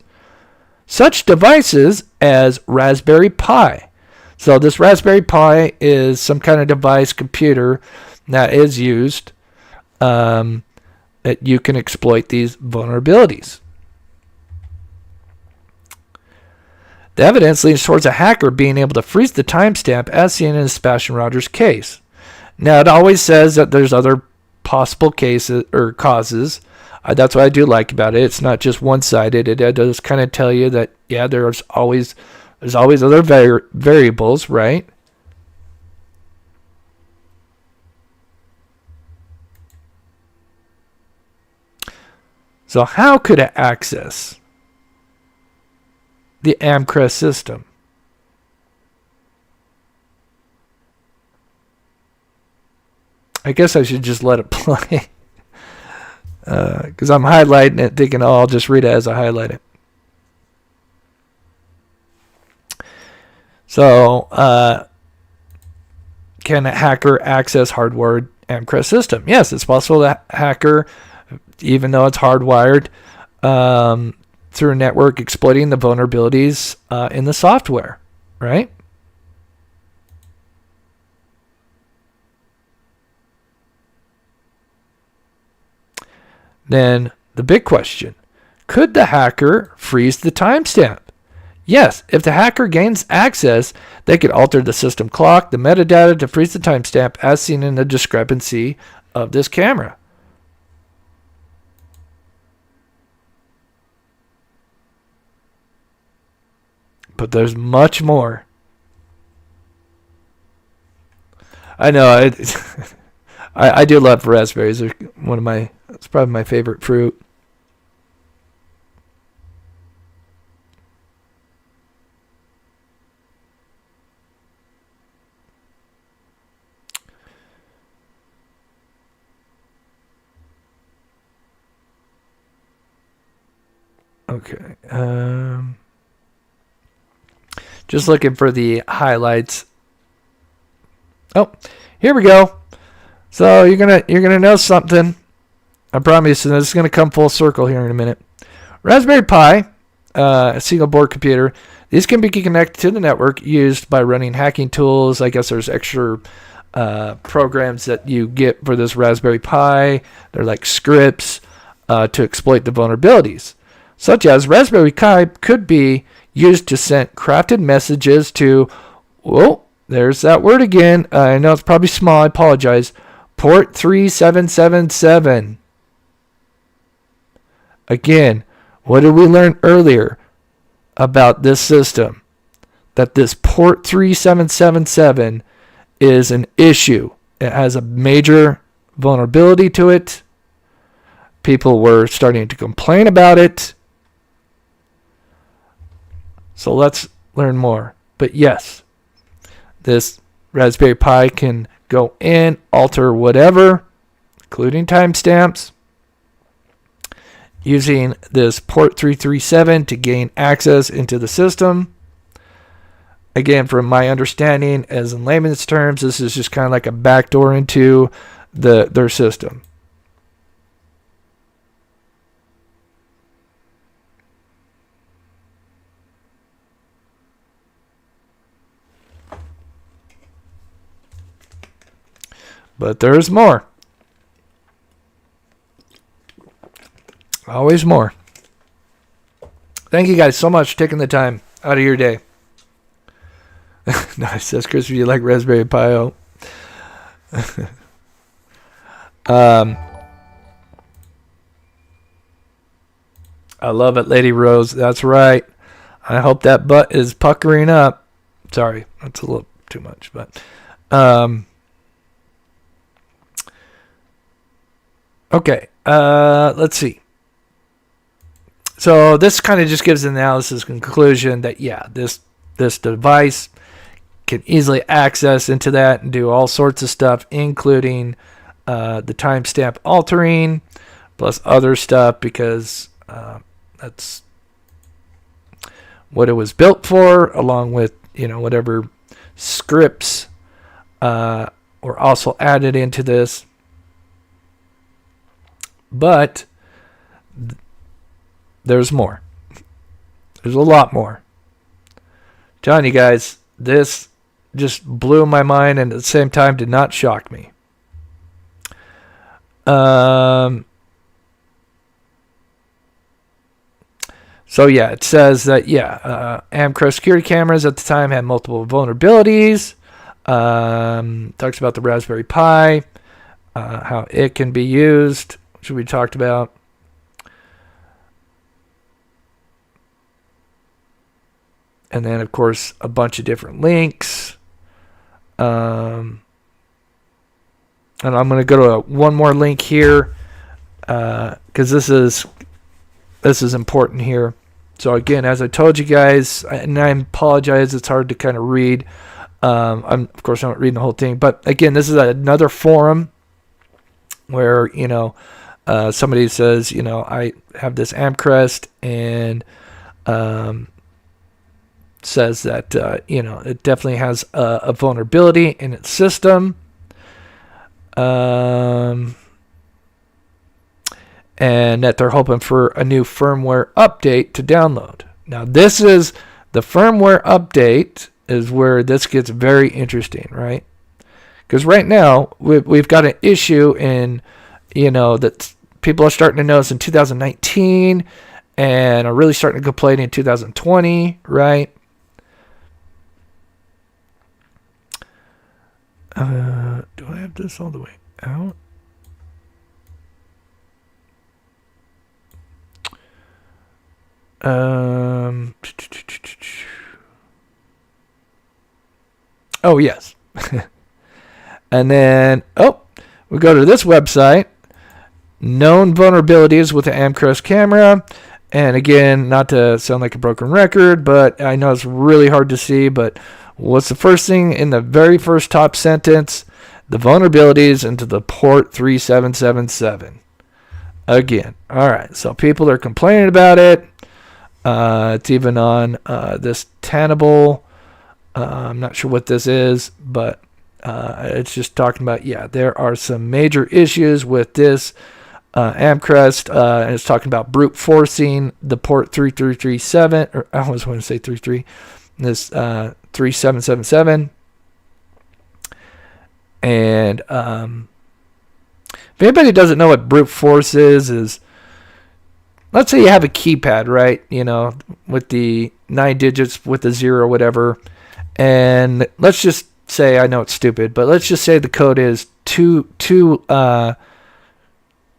Such devices as Raspberry Pi. So this Raspberry Pi is some kind of device computer that is used that you can exploit these vulnerabilities. The evidence leans towards a hacker being able to freeze the timestamp as seen in the Sebastian Rogers case. Now, it always says that there's other possible cases or causes. That's what I do like about it. It's not just one-sided. It does kind of tell you that, there's always other variables, right? So how could it access the Amcrest system? I guess I should just let it play. because I'm highlighting it, thinking, oh, I'll just read it as I highlight it. So, can a hacker access hardwired Amcrest system? Yes, it's possible that hacker, even though it's hardwired, through a network, exploiting the vulnerabilities in the software, right? Then the big question, could the hacker freeze the timestamp? Yes, if the hacker gains access, they could alter the system clock, the metadata to freeze the timestamp as seen in the discrepancy of this camera. But there's much more. I know, I do love raspberries. They're it's probably my favorite fruit. Okay. Just looking for the highlights. Oh, here we go. So you're gonna know something. I promise you, this is gonna come full circle here in a minute. Raspberry Pi, a single board computer. These can be connected to the network used by running hacking tools. I guess there's extra programs that you get for this Raspberry Pi. They're like scripts to exploit the vulnerabilities. Such as Raspberry Pi could be used to send crafted messages to, whoa, there's that word again. I know it's probably small. I apologize. Port 3777. Again, what did we learn earlier about this system? That this port 3777 is an issue. It has a major vulnerability to it. People were starting to complain about it. So let's learn more. But yes, this Raspberry Pi can go in, alter whatever, including timestamps, using this port 337 to gain access into the system. Again, from my understanding, as in layman's terms, this is just kind of like a backdoor into their system. But there's more. Always more. Thank you guys so much for taking the time out of your day. Nice. That's Chris. If you like Raspberry Pi. I love it, Lady Rose. That's right. I hope that butt is puckering up. Sorry, that's a little too much, but okay, let's see. So this kind of just gives an analysis conclusion that, yeah, this device can easily access into that and do all sorts of stuff, including the timestamp altering, plus other stuff, because that's what it was built for, along with, whatever scripts were also added into this. But there's more. There's a lot more. I'm telling you guys, this just blew my mind and at the same time did not shock me. So yeah, it says that Amcrest security cameras at the time had multiple vulnerabilities. Talks about the Raspberry Pi, how it can be used, which we talked about. And then, of course, a bunch of different links. And I'm going to go to one more link here because this is important here. So again, as I told you guys, and I apologize, it's hard to kind of read. I'm not reading the whole thing, but again, this is another forum where somebody says, I have this Amcrest and says that, it definitely has a vulnerability in its system. And that they're hoping for a new firmware update to download. Now, this is the firmware update is where this gets very interesting, right? Because right now, we've got an issue in, that people are starting to notice in 2019 and are really starting to complain in 2020, right? Do I have this all the way out? Oh, yes. And then, we go to this website, known vulnerabilities with the Amcrest camera. And again, not to sound like a broken record, but I know it's really hard to see, but what's the first thing in the very first top sentence? The vulnerabilities into the port 3777. Again. All right. So people are complaining about it. It's even on this Tenable. I'm not sure what this is, but it's just talking about, there are some major issues with this Amcrest, and it's talking about brute forcing the port 3337, or I always want to say 33, this 3777. And if anybody doesn't know what brute force is let's say you have a keypad, right? With the 9 digits with the 0 or whatever. And let's just say, I know it's stupid, but let's just say the code is two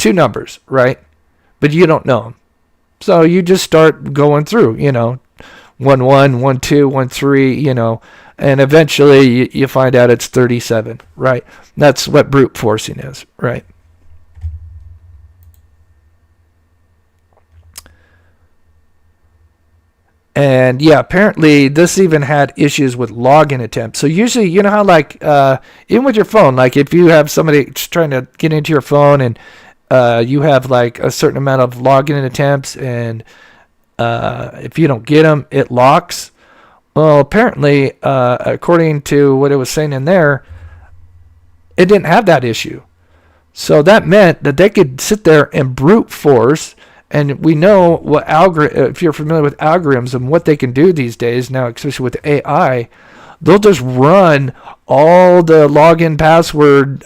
numbers, right? But you don't know them. So you just start going through, 1 1, 1 2, 1 3, and eventually you find out it's 37, right? That's what brute forcing is, right? And apparently this even had issues with login attempts. So usually, you know how even with your phone, like if you have somebody trying to get into your phone and you have like a certain amount of login attempts, and if you don't get them, it locks. Well, apparently, according to what it was saying in there, it didn't have that issue. So that meant that they could sit there and brute force. And we know what if you're familiar with algorithms and what they can do these days now, especially with AI, they'll just run all the login password,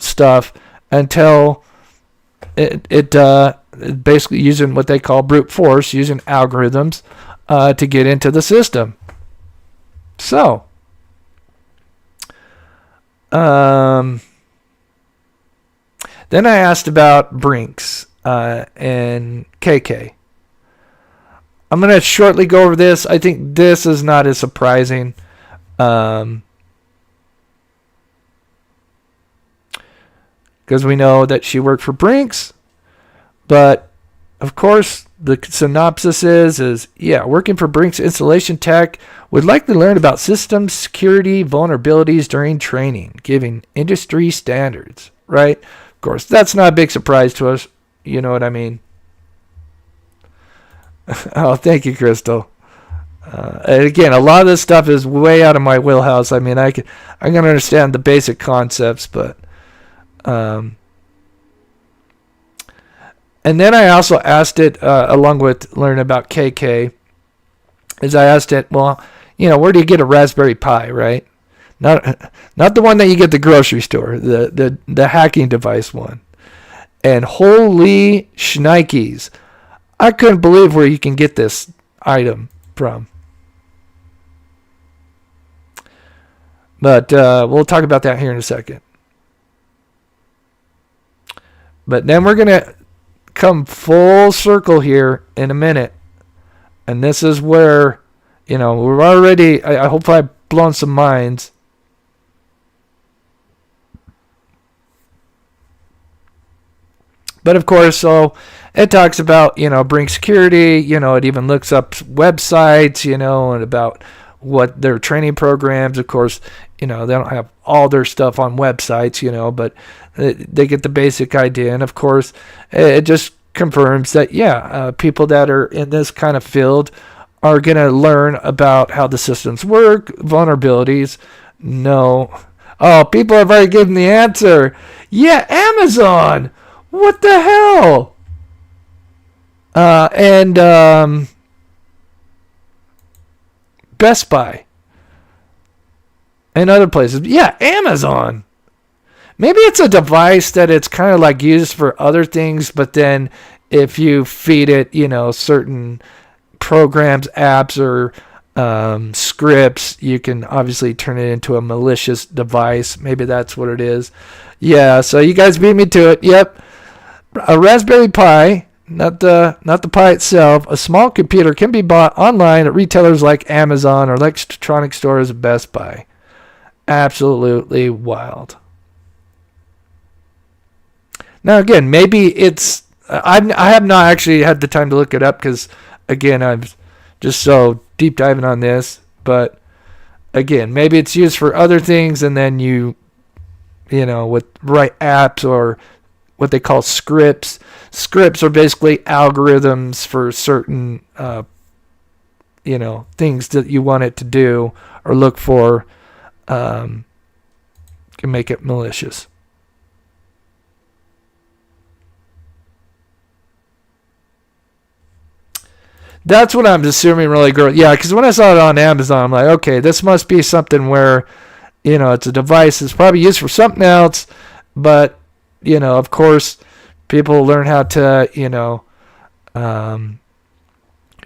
stuff until it basically using what they call brute force, using algorithms to get into the system. So, then I asked about Brinks. And KK. I'm going to shortly go over this. I think this is not as surprising. Because we know that she worked for Brinks. But, of course, the synopsis is working for Brinks Installation Tech would likely learn about system security vulnerabilities during training, giving industry standards, right? Of course, that's not a big surprise to us. You know what I mean? Oh, thank you, Crystal. And again, a lot of this stuff is way out of my wheelhouse. I mean, I can understand the basic concepts, but and then I also asked it along with learning about KK. Is I asked it, well, where do you get a Raspberry Pi, right? Not the one that you get at the grocery store, the hacking device one. And holy shnikes, I couldn't believe where you can get this item from. But we'll talk about that here in a second. But then we're going to come full circle here in a minute. And this is where, we're already, I hope I've blown some minds. But of course, so it talks about, Bring security, it even looks up websites, and about what their training programs. Of course, they don't have all their stuff on websites, but they get the basic idea. And of course, it just confirms that, people that are in this kind of field are going to learn about how the systems work, vulnerabilities. No. Oh, people have already given the answer. Yeah, Amazon. What the hell? And Best Buy and other places. Yeah, Amazon. Maybe it's a device that it's kind of like used for other things, but then if you feed it, certain programs, apps, or scripts, you can obviously turn it into a malicious device. Maybe that's what it is. Yeah, so you guys beat me to it. Yep. A Raspberry Pi, not the Pi itself, a small computer can be bought online at retailers like Amazon or electronic stores at Best Buy. Absolutely wild. Now again, maybe it's I have not actually had the time to look it up because again I'm just so deep diving on this. But again, maybe it's used for other things, and then you with right apps or what they call scripts. Scripts are basically algorithms for certain, things that you want it to do or look for. Can make it malicious. That's what I'm assuming really grows. Yeah, because when I saw it on Amazon, I'm like, okay, this must be something where, it's a device that's probably used for something else, but of course, people learn how to,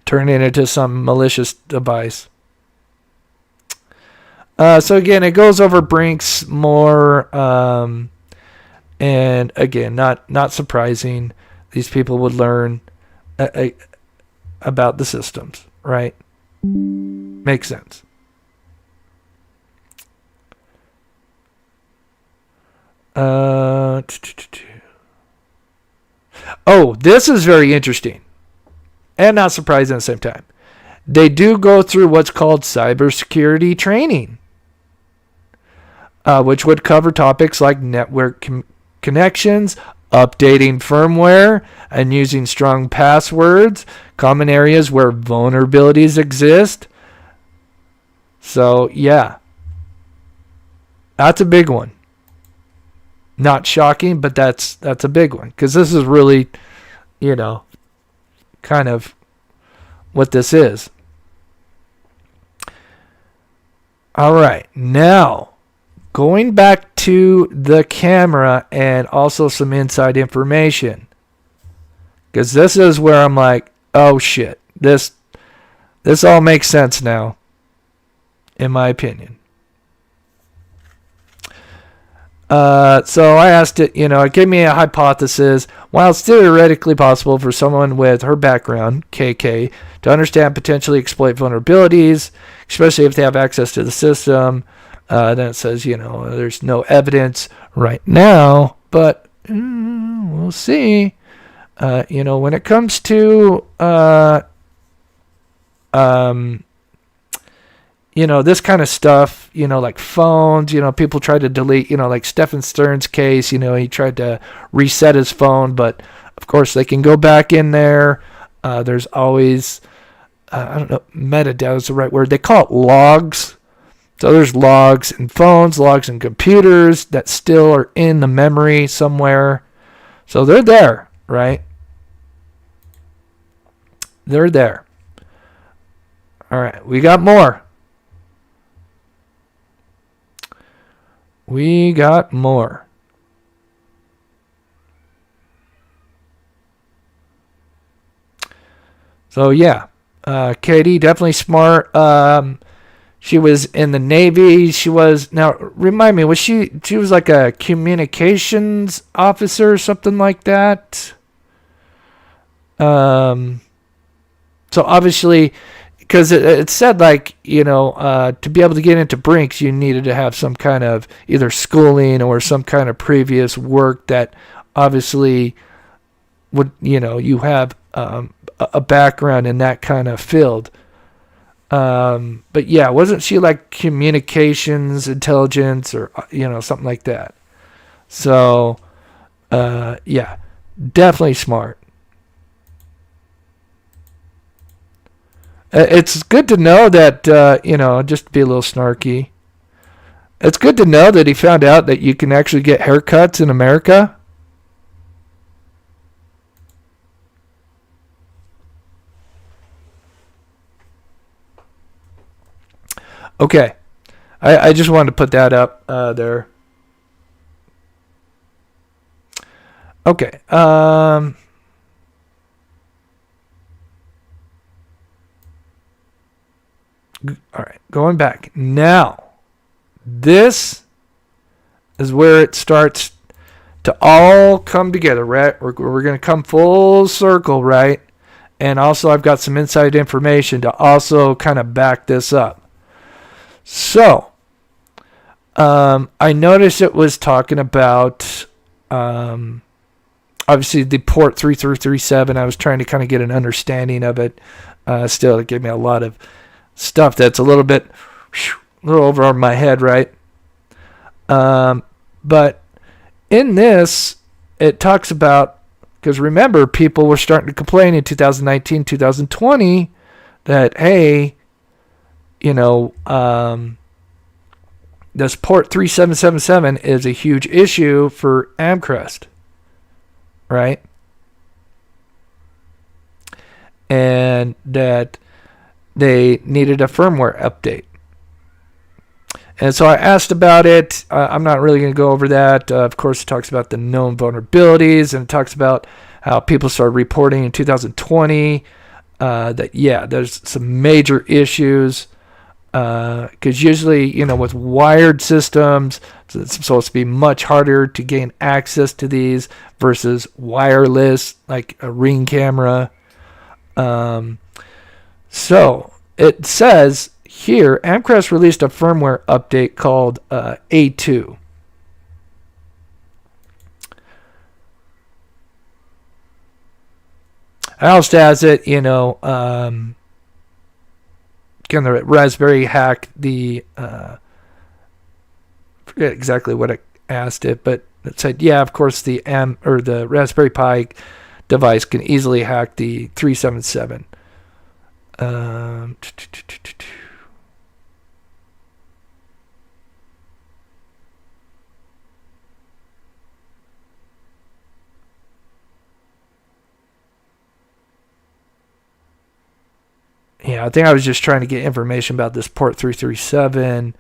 turn it into some malicious device. So again, it goes over Brinks more, and again, not surprising. These people would learn about the systems, right? Makes sense. Oh, this is very interesting and not surprising at the same time. They do go through what's called cybersecurity training, which would cover topics like network connections, updating firmware, and using strong passwords, common areas where vulnerabilities exist. So, yeah, that's a big one. Not shocking, but that's a big one because this is really, kind of what this is. All right, now going back to the camera and also some inside information, because this is where I'm like, oh shit, this all makes sense now, in my opinion. So I asked it, it gave me a hypothesis. While it's theoretically possible for someone with her background, KK, to understand potentially exploit vulnerabilities, especially if they have access to the system, then it says, there's no evidence right now, but we'll see. When it comes to, this kind of stuff, like phones, people try to delete, like Stephen Stern's case, he tried to reset his phone, but of course they can go back in there. There's always, I don't know, metadata is the right word. They call it logs. So there's logs in phones, logs in computers that still are in the memory somewhere. So they're there, right? They're there. All right, we got more. We got more. So yeah, Katie, definitely smart. She was in the Navy. She was, now remind me, she was like a communications officer or something like that? So obviously, because it said like, to be able to get into Brinks, you needed to have some kind of either schooling or some kind of previous work that obviously would, you have a background in that kind of field. But yeah, wasn't she like communications intelligence or something like that? So yeah, definitely smart. It's good to know that just to be a little snarky. It's good to know that he found out that you can actually get haircuts in America. Okay. I just wanted to put that up there. Okay. All right. Going back. Now, this is where it starts to all come together, right? We're going to come full circle, right? And also, I've got some inside information to also kind of back this up. So, I noticed it was talking about, obviously, the port 3337. I was trying to kind of get an understanding of it. Still, it gave me a lot of stuff that's a little over my head, right? But in this, it talks about, because remember, people were starting to complain in 2019, 2020 that, hey, this port 3777 is a huge issue for Amcrest, right? And that they needed a firmware update. And so I asked about it. I'm not really going to go over that. Of course, it talks about the known vulnerabilities, and it talks about how people started reporting in 2020 that, yeah, there's some major issues. Because usually, with wired systems, it's supposed to be much harder to gain access to these versus wireless, like a Ring camera. So it says here, Amcrest released a firmware update called A2. I also has it, can the Raspberry hack the forget exactly what I asked it, but it said, yeah, of course the Raspberry Pi device can easily hack the 377. Yeah, I think I was just trying to get information about this port 337.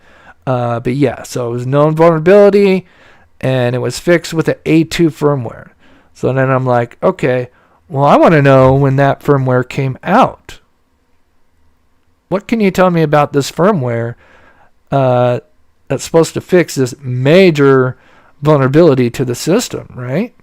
But yeah, so it was a known vulnerability, and it was fixed with the A2 firmware. So then I'm like, okay, well, I want to know when that firmware came out. What can you tell me about this firmware that's supposed to fix this major vulnerability to the system, right?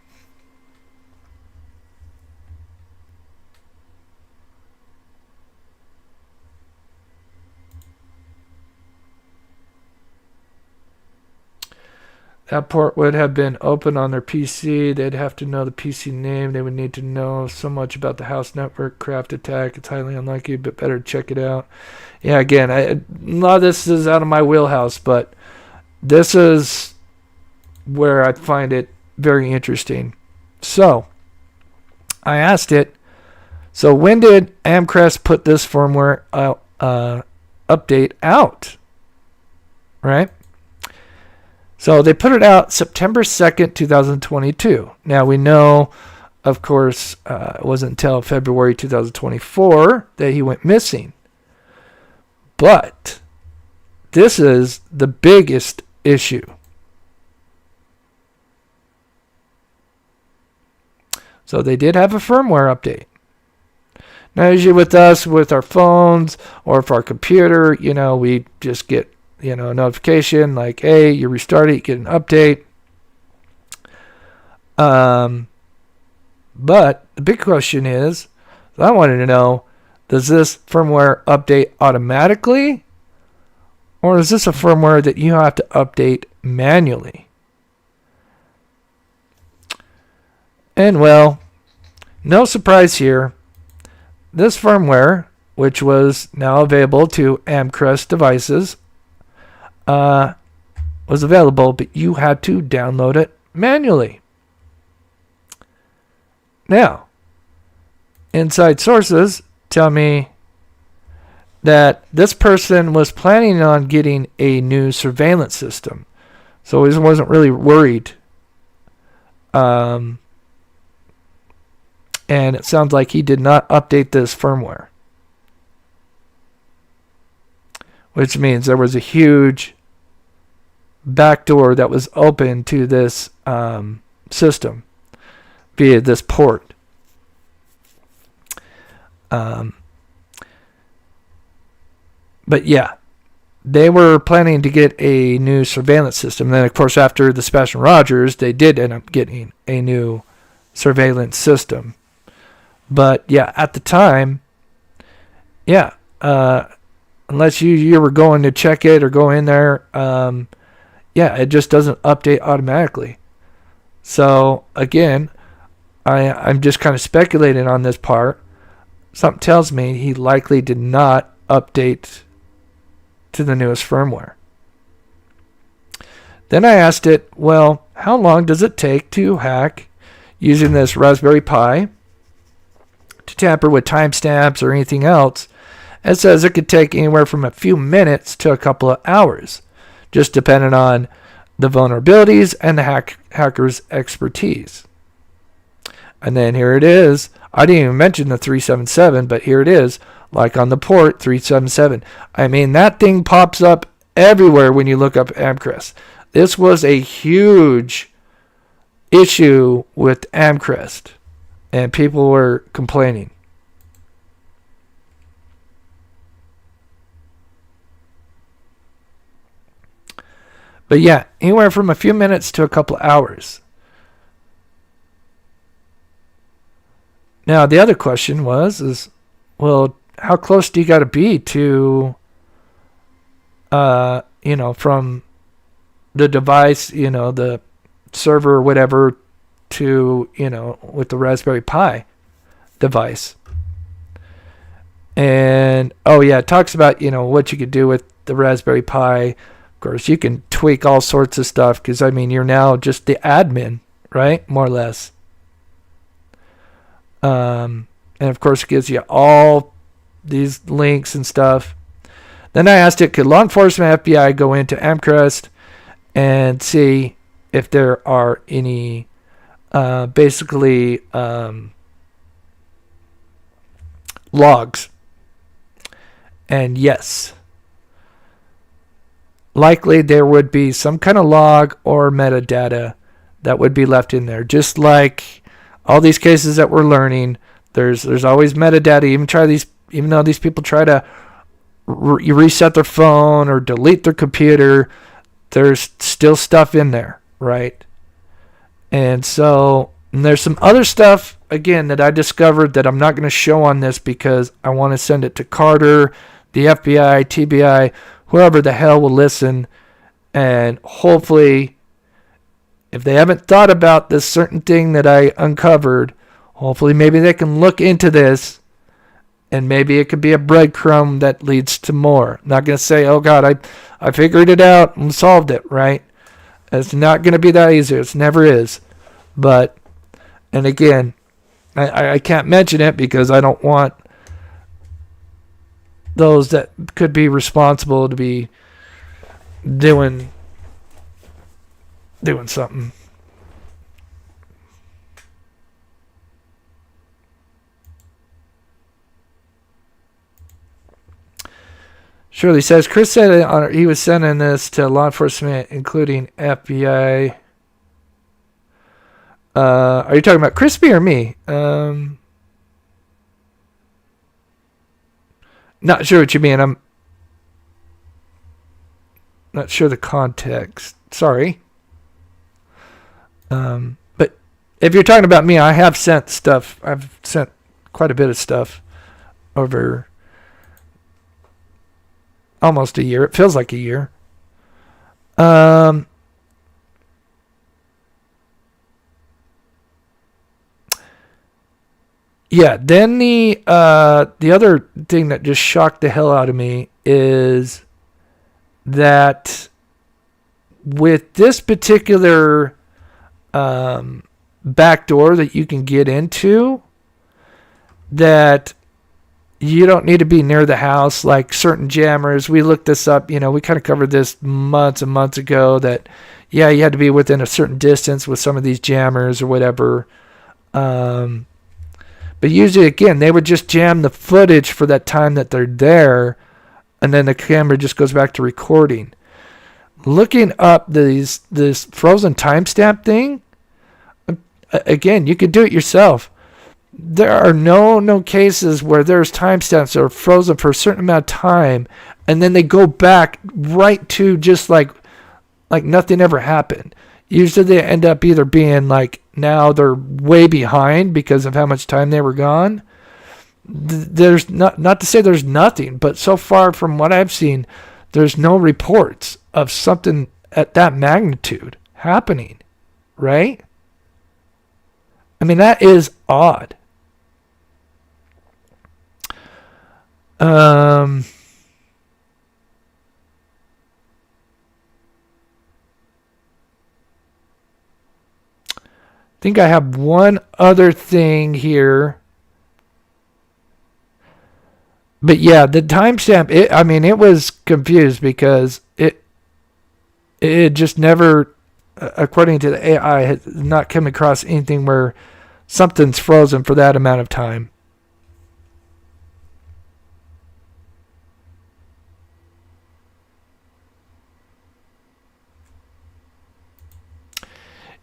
That port would have been open on their PC. They'd have to know the PC name. They would need to know so much about the house network craft attack. It's highly unlikely, but better check it out. Yeah, again, a lot of this is out of my wheelhouse, but this is where I find it very interesting. So, I asked it, so when did Amcrest put this firmware update out? Right? So they put it out September 2nd, 2022. Now we know, of course, it wasn't until February 2024 that he went missing. But this is the biggest issue. So they did have a firmware update. Now usually with us, with our phones or for our computer, we just get a notification like, hey, you restarted, you get an update. But the big question is, I wanted to know, does this firmware update automatically? Or is this a firmware that you have to update manually? And well, no surprise here. This firmware which was now available to Amcrest devices, was available, but you had to download it manually. Now, inside sources tell me that this person was planning on getting a new surveillance system, so he wasn't really worried. And it sounds like he did not update this firmware, which means there was a huge backdoor that was open to this system via this port. But yeah, they were planning to get a new surveillance system. Then, of course, after the Sebastian Rogers, they did end up getting a new surveillance system. But yeah, at the time, yeah, unless you were going to check it or go in there, yeah, it just doesn't update automatically. So again, I'm just kind of speculating on this part. Something tells me he likely did not update to the newest firmware. Then I asked it, well, how long does it take to hack using this Raspberry Pi to tamper with timestamps or anything else? It says it could take anywhere from a few minutes to a couple of hours, just depending on the vulnerabilities and the hacker's expertise. And then here it is. I didn't even mention the 377, but here it is, like on the port 377. I mean, that thing pops up everywhere when you look up Amcrest. This was a huge issue with Amcrest, and people were complaining. But yeah, anywhere from a few minutes to a couple of hours. Now, the other question is, well, how close do you got to be to, from the device, the server or whatever, to, with the Raspberry Pi device? And, oh yeah, it talks about, what you could do with the Raspberry Pi. Of course, you can tweak all sorts of stuff because, you're now just the admin, right? More or less. And of course, it gives you all these links and stuff. Then I asked it, could law enforcement, FBI go into Amcrest and see if there are any logs? And yes, likely there would be some kind of log or metadata that would be left in there, just like all these cases that we're learning. There's always metadata. Even though these people try to reset their phone or delete their computer, there's still stuff in there, right? And so there's some other stuff, again, that I discovered that I'm not going to show on this because I want to send it to Carter, the FBI, TBI, whoever the hell will listen. And hopefully, if they haven't thought about this certain thing that I uncovered, hopefully maybe they can look into this, and maybe it could be a breadcrumb that leads to more. I'm not going to say, oh God, I figured it out and solved it, right? It's not going to be that easy. It never is. But, and again, I can't mention it because I don't want those that could be responsible to be doing something. Shirley says, Chris said he was sending this to law enforcement, including FBI. Are you talking about Crispy or me? Not sure what you mean. I'm not sure the context. Sorry. But if you're talking about me, I have sent stuff. I've sent quite a bit of stuff over almost a year. It feels like a year. Yeah, then the other thing that just shocked the hell out of me is that with this particular backdoor that you can get into, that you don't need to be near the house like certain jammers. We looked this up, we kind of covered this months and months ago that, yeah, you had to be within a certain distance with some of these jammers or whatever. But usually, again, they would just jam the footage for that time that they're there, and then the camera just goes back to recording. Looking up this frozen timestamp thing, again, you could do it yourself. There are no cases where there's timestamps that are frozen for a certain amount of time, and then they go back right to just like nothing ever happened. Usually they end up either being like, now they're way behind because of how much time they were gone. There's not to say there's nothing, but so far from what I've seen, there's no reports of something at that magnitude happening, right? I mean, that is odd. I think I have one other thing here. But yeah, the timestamp, it was confused because it just never, according to the AI, has not come across anything where something's frozen for that amount of time.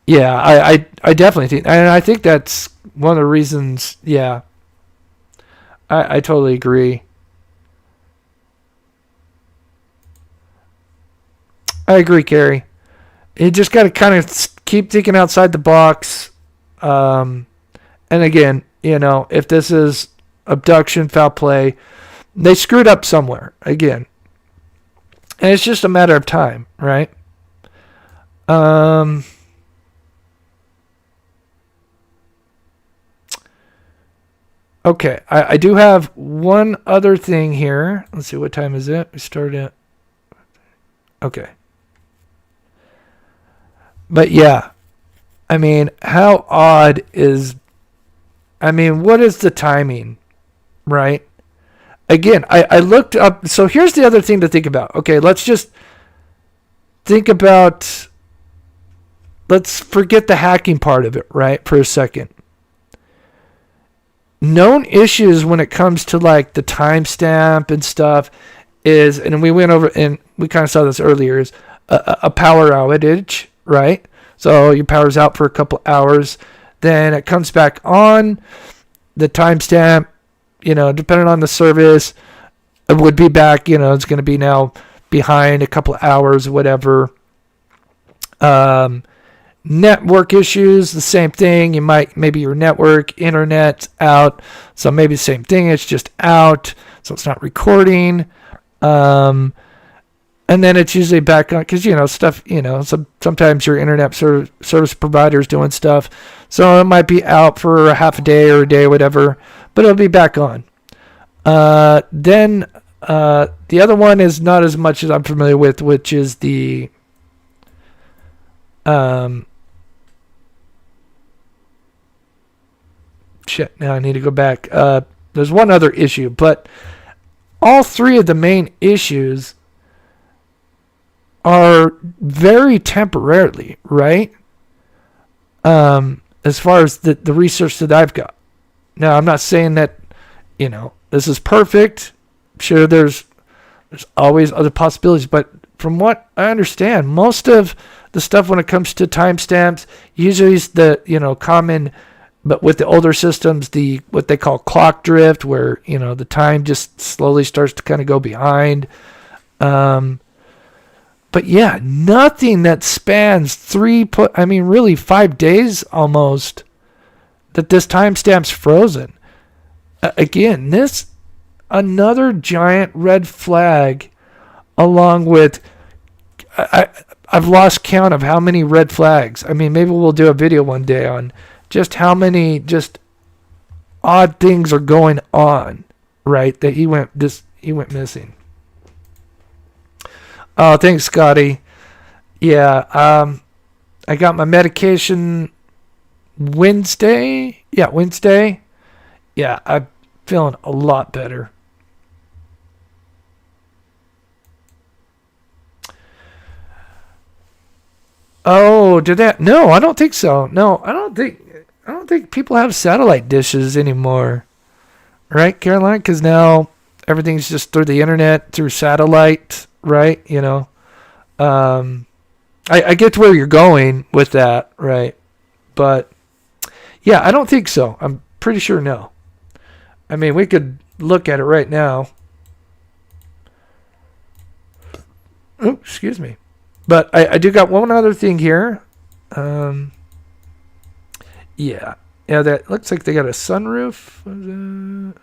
Yeah, I definitely think, and I think that's one of the reasons. Yeah, I totally agree. I agree, Carrie. You just got to kind of keep thinking outside the box. And again, if this is abduction, foul play, they screwed up somewhere again, and it's just a matter of time, right? Okay, I do have one other thing here. Let's see, what time is it? We started at... Okay. But yeah, how odd is... what is the timing, right? Again, I looked up... So here's the other thing to think about. Okay, let's just think about... Let's forget the hacking part of it, right, for a second. Known issues when it comes to like the timestamp and stuff is, and we went over and we kind of saw this earlier, is a power outage, right? So your power's out for a couple hours, then it comes back on. The timestamp, depending on the service, it would be back. It's going to be now behind a couple hours, whatever. Network issues, the same thing. Maybe your internet's out, so maybe the same thing. It's just out, so it's not recording. And then it's usually back on because stuff. Sometimes your internet service provider is doing stuff, so it might be out for a half a day or a day, or whatever. But it'll be back on. Then the other one is not as much as I'm familiar with, which is the shit, now I need to go back. There's one other issue, but all three of the main issues are very temporarily, right? As far as the research that I've got. Now, I'm not saying that, this is perfect. Sure, there's always other possibilities, but from what I understand, most of the stuff when it comes to timestamps, usually is the, common... But with the older systems, what they call clock drift, where the time just slowly starts to kind of go behind. But yeah, nothing that spans really 5 days almost, that this timestamp's frozen. Again, this another giant red flag, along with I've lost count of how many red flags. Maybe we'll do a video one day on just how many just odd things are going on, right? That he went missing. Oh, thanks, Scotty. Yeah, I got my medication Wednesday. Yeah, Wednesday. Yeah, I'm feeling a lot better. Oh, did that? No, I don't think so. No, I don't think people have satellite dishes anymore. Right, Caroline? Because now everything's just through the internet, through satellite, right? I get where you're going with that, right? But yeah, I don't think so. I'm pretty sure no. I mean, we could look at it right now. Oh, excuse me. But I do got one other thing here. Yeah. Yeah, that looks like they got a sunroof.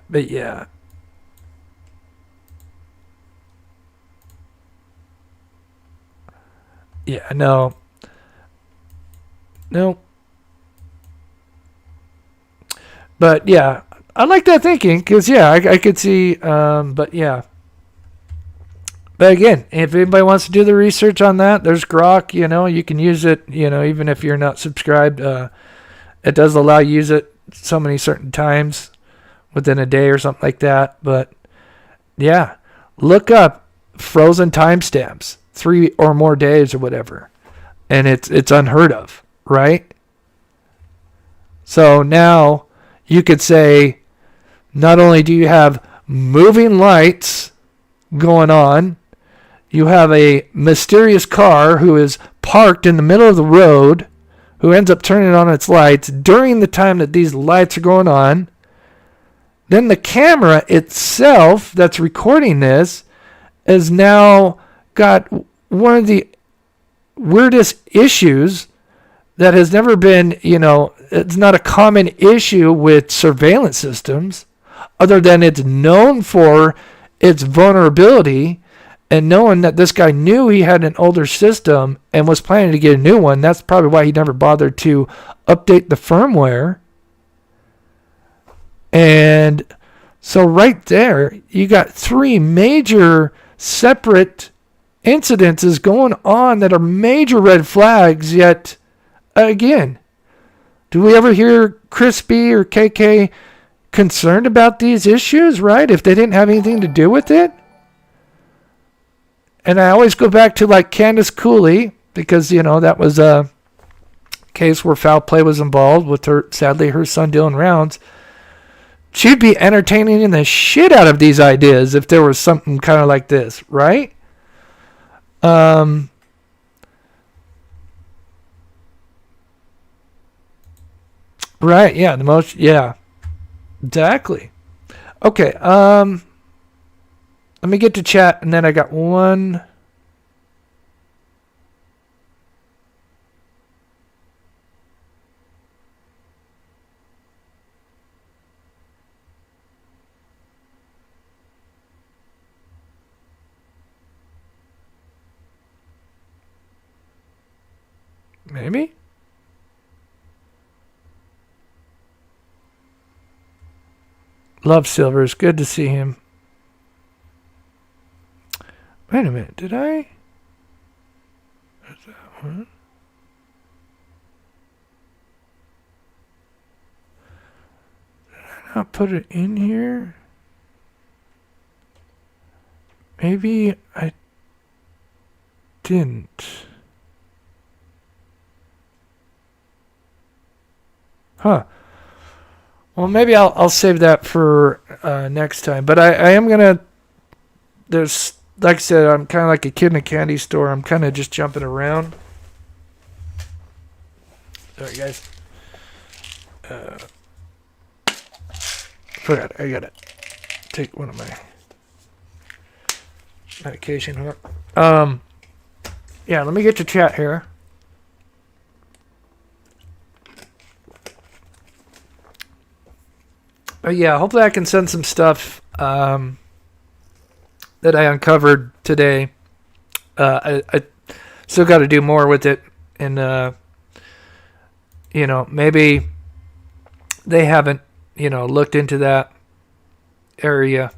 But yeah. Yeah, no. No. But yeah, I like that thinking because, yeah, I could see. But yeah. But again, if anybody wants to do the research on that, there's Grok. You can use it. Even if you're not subscribed, it does allow you to use it so many certain times within a day or something like that. But yeah, look up frozen timestamps, 3 or more days or whatever, and it's unheard of, right? So now you could say, not only do you have moving lights going on, you have a mysterious car who is parked in the middle of the road, who ends up turning on its lights during the time that these lights are going on. Then the camera itself that's recording this has now got one of the weirdest issues that has never been, it's not a common issue with surveillance systems, other than it's known for its vulnerability. And knowing that this guy knew he had an older system and was planning to get a new one, that's probably why he never bothered to update the firmware. And so right there, you got 3 major separate incidences going on that are major red flags. Yet, again, do we ever hear Crispy or KK concerned about these issues, right? If they didn't have anything to do with it? And I always go back to like Candace Cooley, because, that was a case where foul play was involved with sadly, her son Dylan Rounds. She'd be entertaining the shit out of these ideas if there was something kind of like this, right? Right, yeah, yeah, exactly. Okay, let me get to chat, and then I got one. Maybe? Love Silvers. Good to see him. Wait a minute. Did I? Is that one? Did I not put it in here? Maybe I didn't. Huh. Well, maybe I'll save that for next time. But I am gonna. There's, like I said, I'm kind of like a kid in a candy store. I'm kind of just jumping around. Sorry, guys. Forgot. I gotta take one of my medication. Yeah. Let me get to chat here. But yeah, hopefully I can send some stuff that I uncovered today. I still got to do more with it, and maybe they haven't, looked into that area.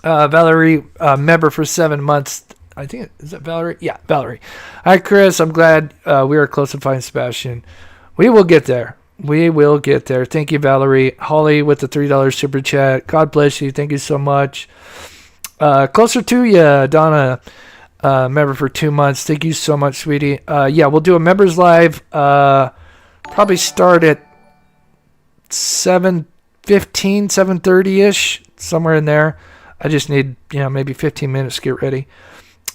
Valerie, member for 7 months. I think, is that Valerie? Yeah, Valerie. Hi, Chris. I'm glad we are close to finding Sebastian. We will get there. We will get there. Thank you, Valerie. Holly with the $3 super chat. God bless you. Thank you so much. Closer to you, Donna. Member for 2 months. Thank you so much, sweetie. Yeah, we'll do a members live. Probably start at 7:15, 7:30-ish, somewhere in there. I just need, maybe 15 minutes to get ready.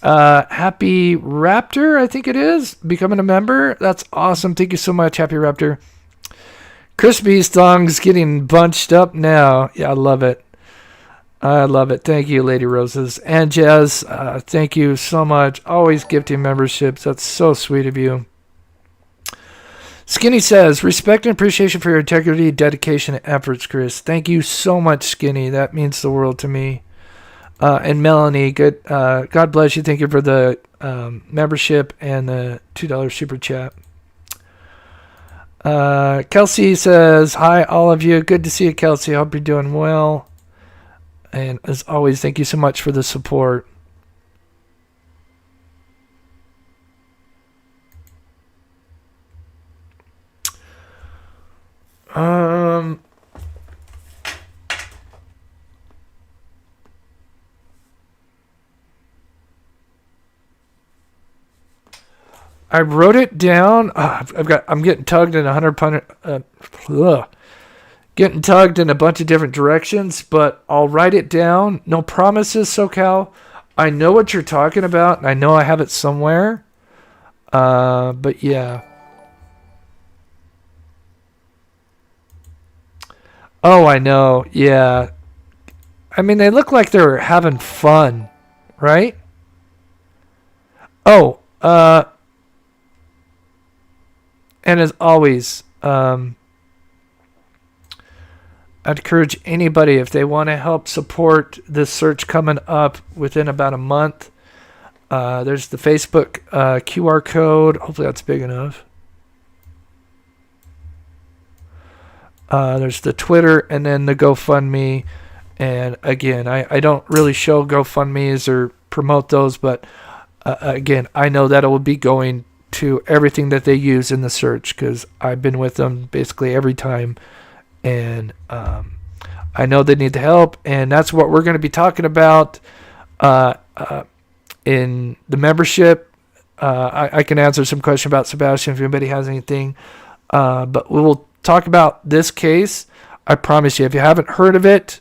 Happy Raptor, I think it is, becoming a member. That's awesome. Thank you so much, Happy Raptor. Crispy's thong's getting bunched up now. Yeah, I love it. I love it. Thank you, Lady Roses. And Jazz, thank you so much. Always gifting memberships. That's so sweet of you. Skinny says, respect and appreciation for your integrity, dedication, and efforts, Chris. Thank you so much, Skinny. That means the world to me. And Melanie, good. God bless you. Thank you for the membership and the $2 super chat. Kelsey says, hi, all of you. Good to see you, Kelsey. I hope you're doing well. And as always, thank you so much for the support. I wrote it down. I'm getting tugged in getting tugged in a bunch of different directions, but I'll write it down. No promises, SoCal. I know what you're talking about, and I know I have it somewhere. But yeah. Oh, I know. Yeah. I mean, they look like they're having fun, right? Oh, and as always, I'd encourage anybody, if they want to help support this search coming up within about a month, there's the Facebook QR code. Hopefully that's big enough. There's the Twitter and then the GoFundMe. And again, I don't really show GoFundMes or promote those, but again, I know that it will be going to everything that they use in the search because I've been with them basically every time. And I know they need the help, and that's what we're going to be talking about in the membership. I can answer some question about Sebastian if anybody has anything. But we will talk about this case. I promise you, if you haven't heard of it,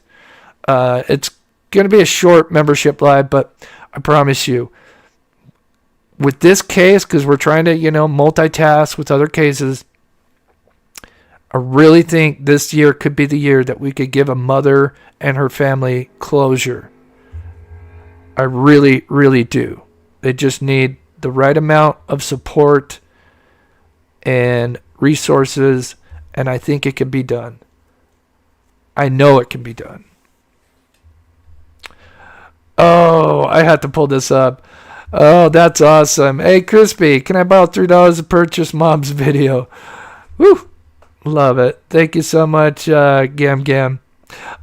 it's going to be a short membership live, but I promise you, with this case, because we're trying to, multitask with other cases, I really think this year could be the year that we could give a mother and her family closure. I really, really do. They just need the right amount of support and resources, and I think it can be done. I know it can be done. Oh, I had to pull this up. Oh, that's awesome. Hey, Crispy, can I borrow $3 to purchase Mom's video? Woo! Love it. Thank you so much, Gam Gam.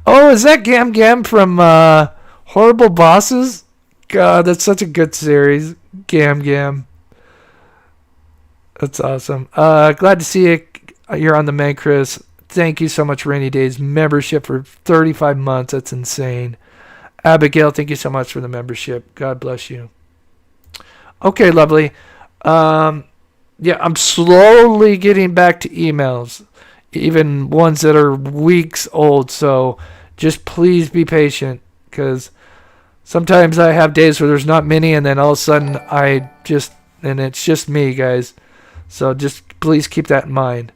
Oh, is that Gam Gam from Horrible Bosses? God, that's such a good series. Gam Gam. That's awesome. Glad to see you. You're on the main, Chris. Thank you so much, Rainy Days membership for 35 months. That's insane. Abigail, thank you so much for the membership. God bless you. Okay, lovely. Yeah, I'm slowly getting back to emails, even ones that are weeks old. So just please be patient, because sometimes I have days where there's not many, and then all of a sudden and it's just me, guys. So just please keep that in mind.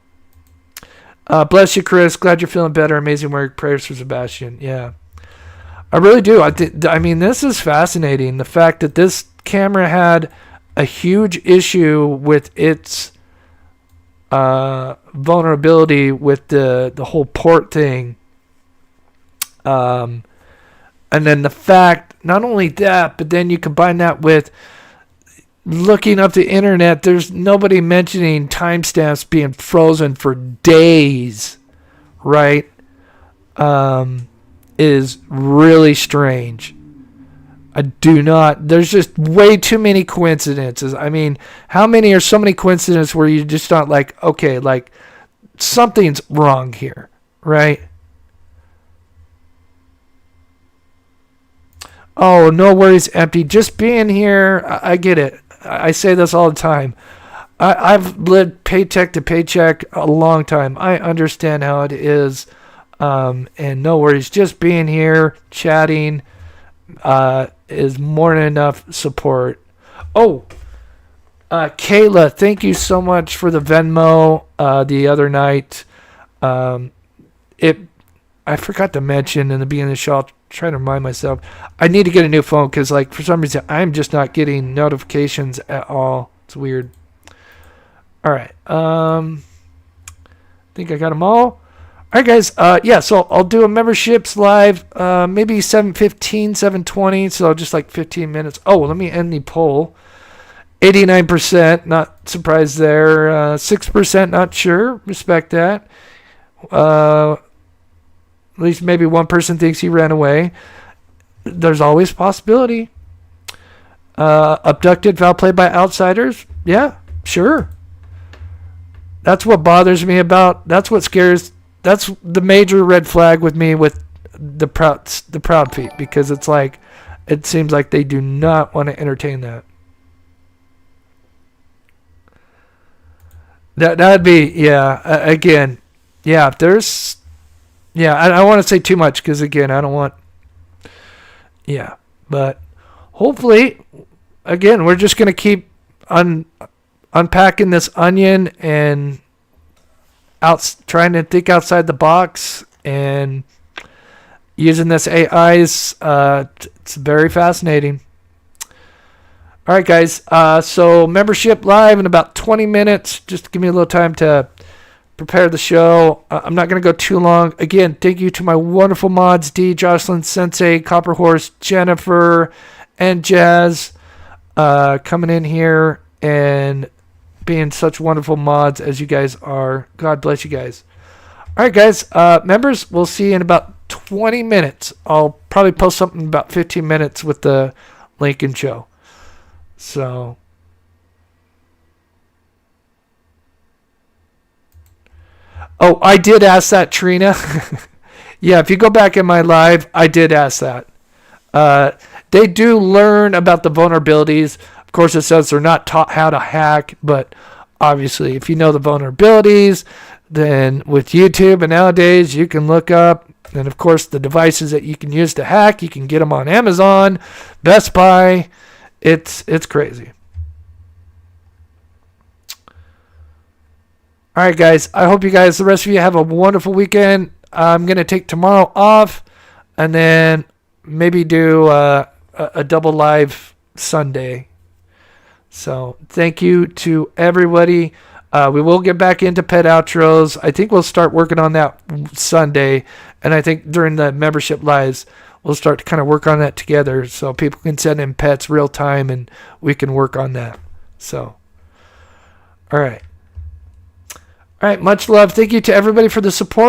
Bless you, Chris. Glad you're feeling better. Amazing work. Prayers for Sebastian. Yeah, I really do. I mean, this is fascinating. The fact that this camera had a huge issue with its vulnerability with the whole port thing. And then the fact, not only that, but then you combine that with looking up the internet, there's nobody mentioning timestamps being frozen for days, right? Is really strange. I do not. There's just way too many coincidences. I mean, how many are so many coincidences where you just not like, okay, like something's wrong here, right? Oh, no worries, empty. Just being here, I get it. I say this all the time. I've lived paycheck to paycheck a long time. I understand how it is. And no worries. Just being here, chatting, is more than enough support. Oh, Kayla, thank you so much for the Venmo the other night. I forgot to mention in the beginning of the show, I'll try to remind myself, I need to get a new phone because, like, for some reason, I'm just not getting notifications at all. It's weird. All right. I think I got them all. All right, guys. Yeah, so I'll do a memberships live, maybe 7:15, 7:20, so just like 15 minutes. Oh, let me end the poll. 89%, not surprised there. 6% not sure. Respect that. At least maybe one person thinks he ran away. There's always possibility. Abducted, foul play by outsiders. Yeah, sure. That's what bothers me about. That's what scares. That's the major red flag with me with the proud feet, because it's like, it seems like they do not want to entertain that. That'd be, yeah. Again, yeah. If there's, yeah. I don't want to say too much because, again, I don't want. Yeah, but hopefully, again, we're just gonna keep unpacking this onion and trying to think outside the box and using this AI's. It's very fascinating. All right, guys. So membership live in about 20 minutes. Just give me a little time to prepare the show. I'm not going to go too long. Again, thank you to my wonderful mods, D, Jocelyn, Sensei, Copper Horse, Jennifer, and Jazz, coming in here and being such wonderful mods as you guys are. God bless you guys. All right, guys. Members, we'll see you in about 20 minutes. I'll probably post something in about 15 minutes with the Lincoln show. So, oh, I did ask that, Trina. Yeah, if you go back in my live, I did ask that. They do learn about the vulnerabilities. Of course, it says they're not taught how to hack, but obviously, if you know the vulnerabilities, then with YouTube and nowadays, you can look up, and of course, the devices that you can use to hack, you can get them on Amazon, Best Buy. It's crazy. All right, guys. I hope you guys, the rest of you, have a wonderful weekend. I'm going to take tomorrow off and then maybe do a double live Sunday. So thank you to everybody. We will get back into pet outros. I think we'll start working on that Sunday. And I think during the membership lives, we'll start to kind of work on that together so people can send in pets real time and we can work on that. So, all right. All right. Much love. Thank you to everybody for the support.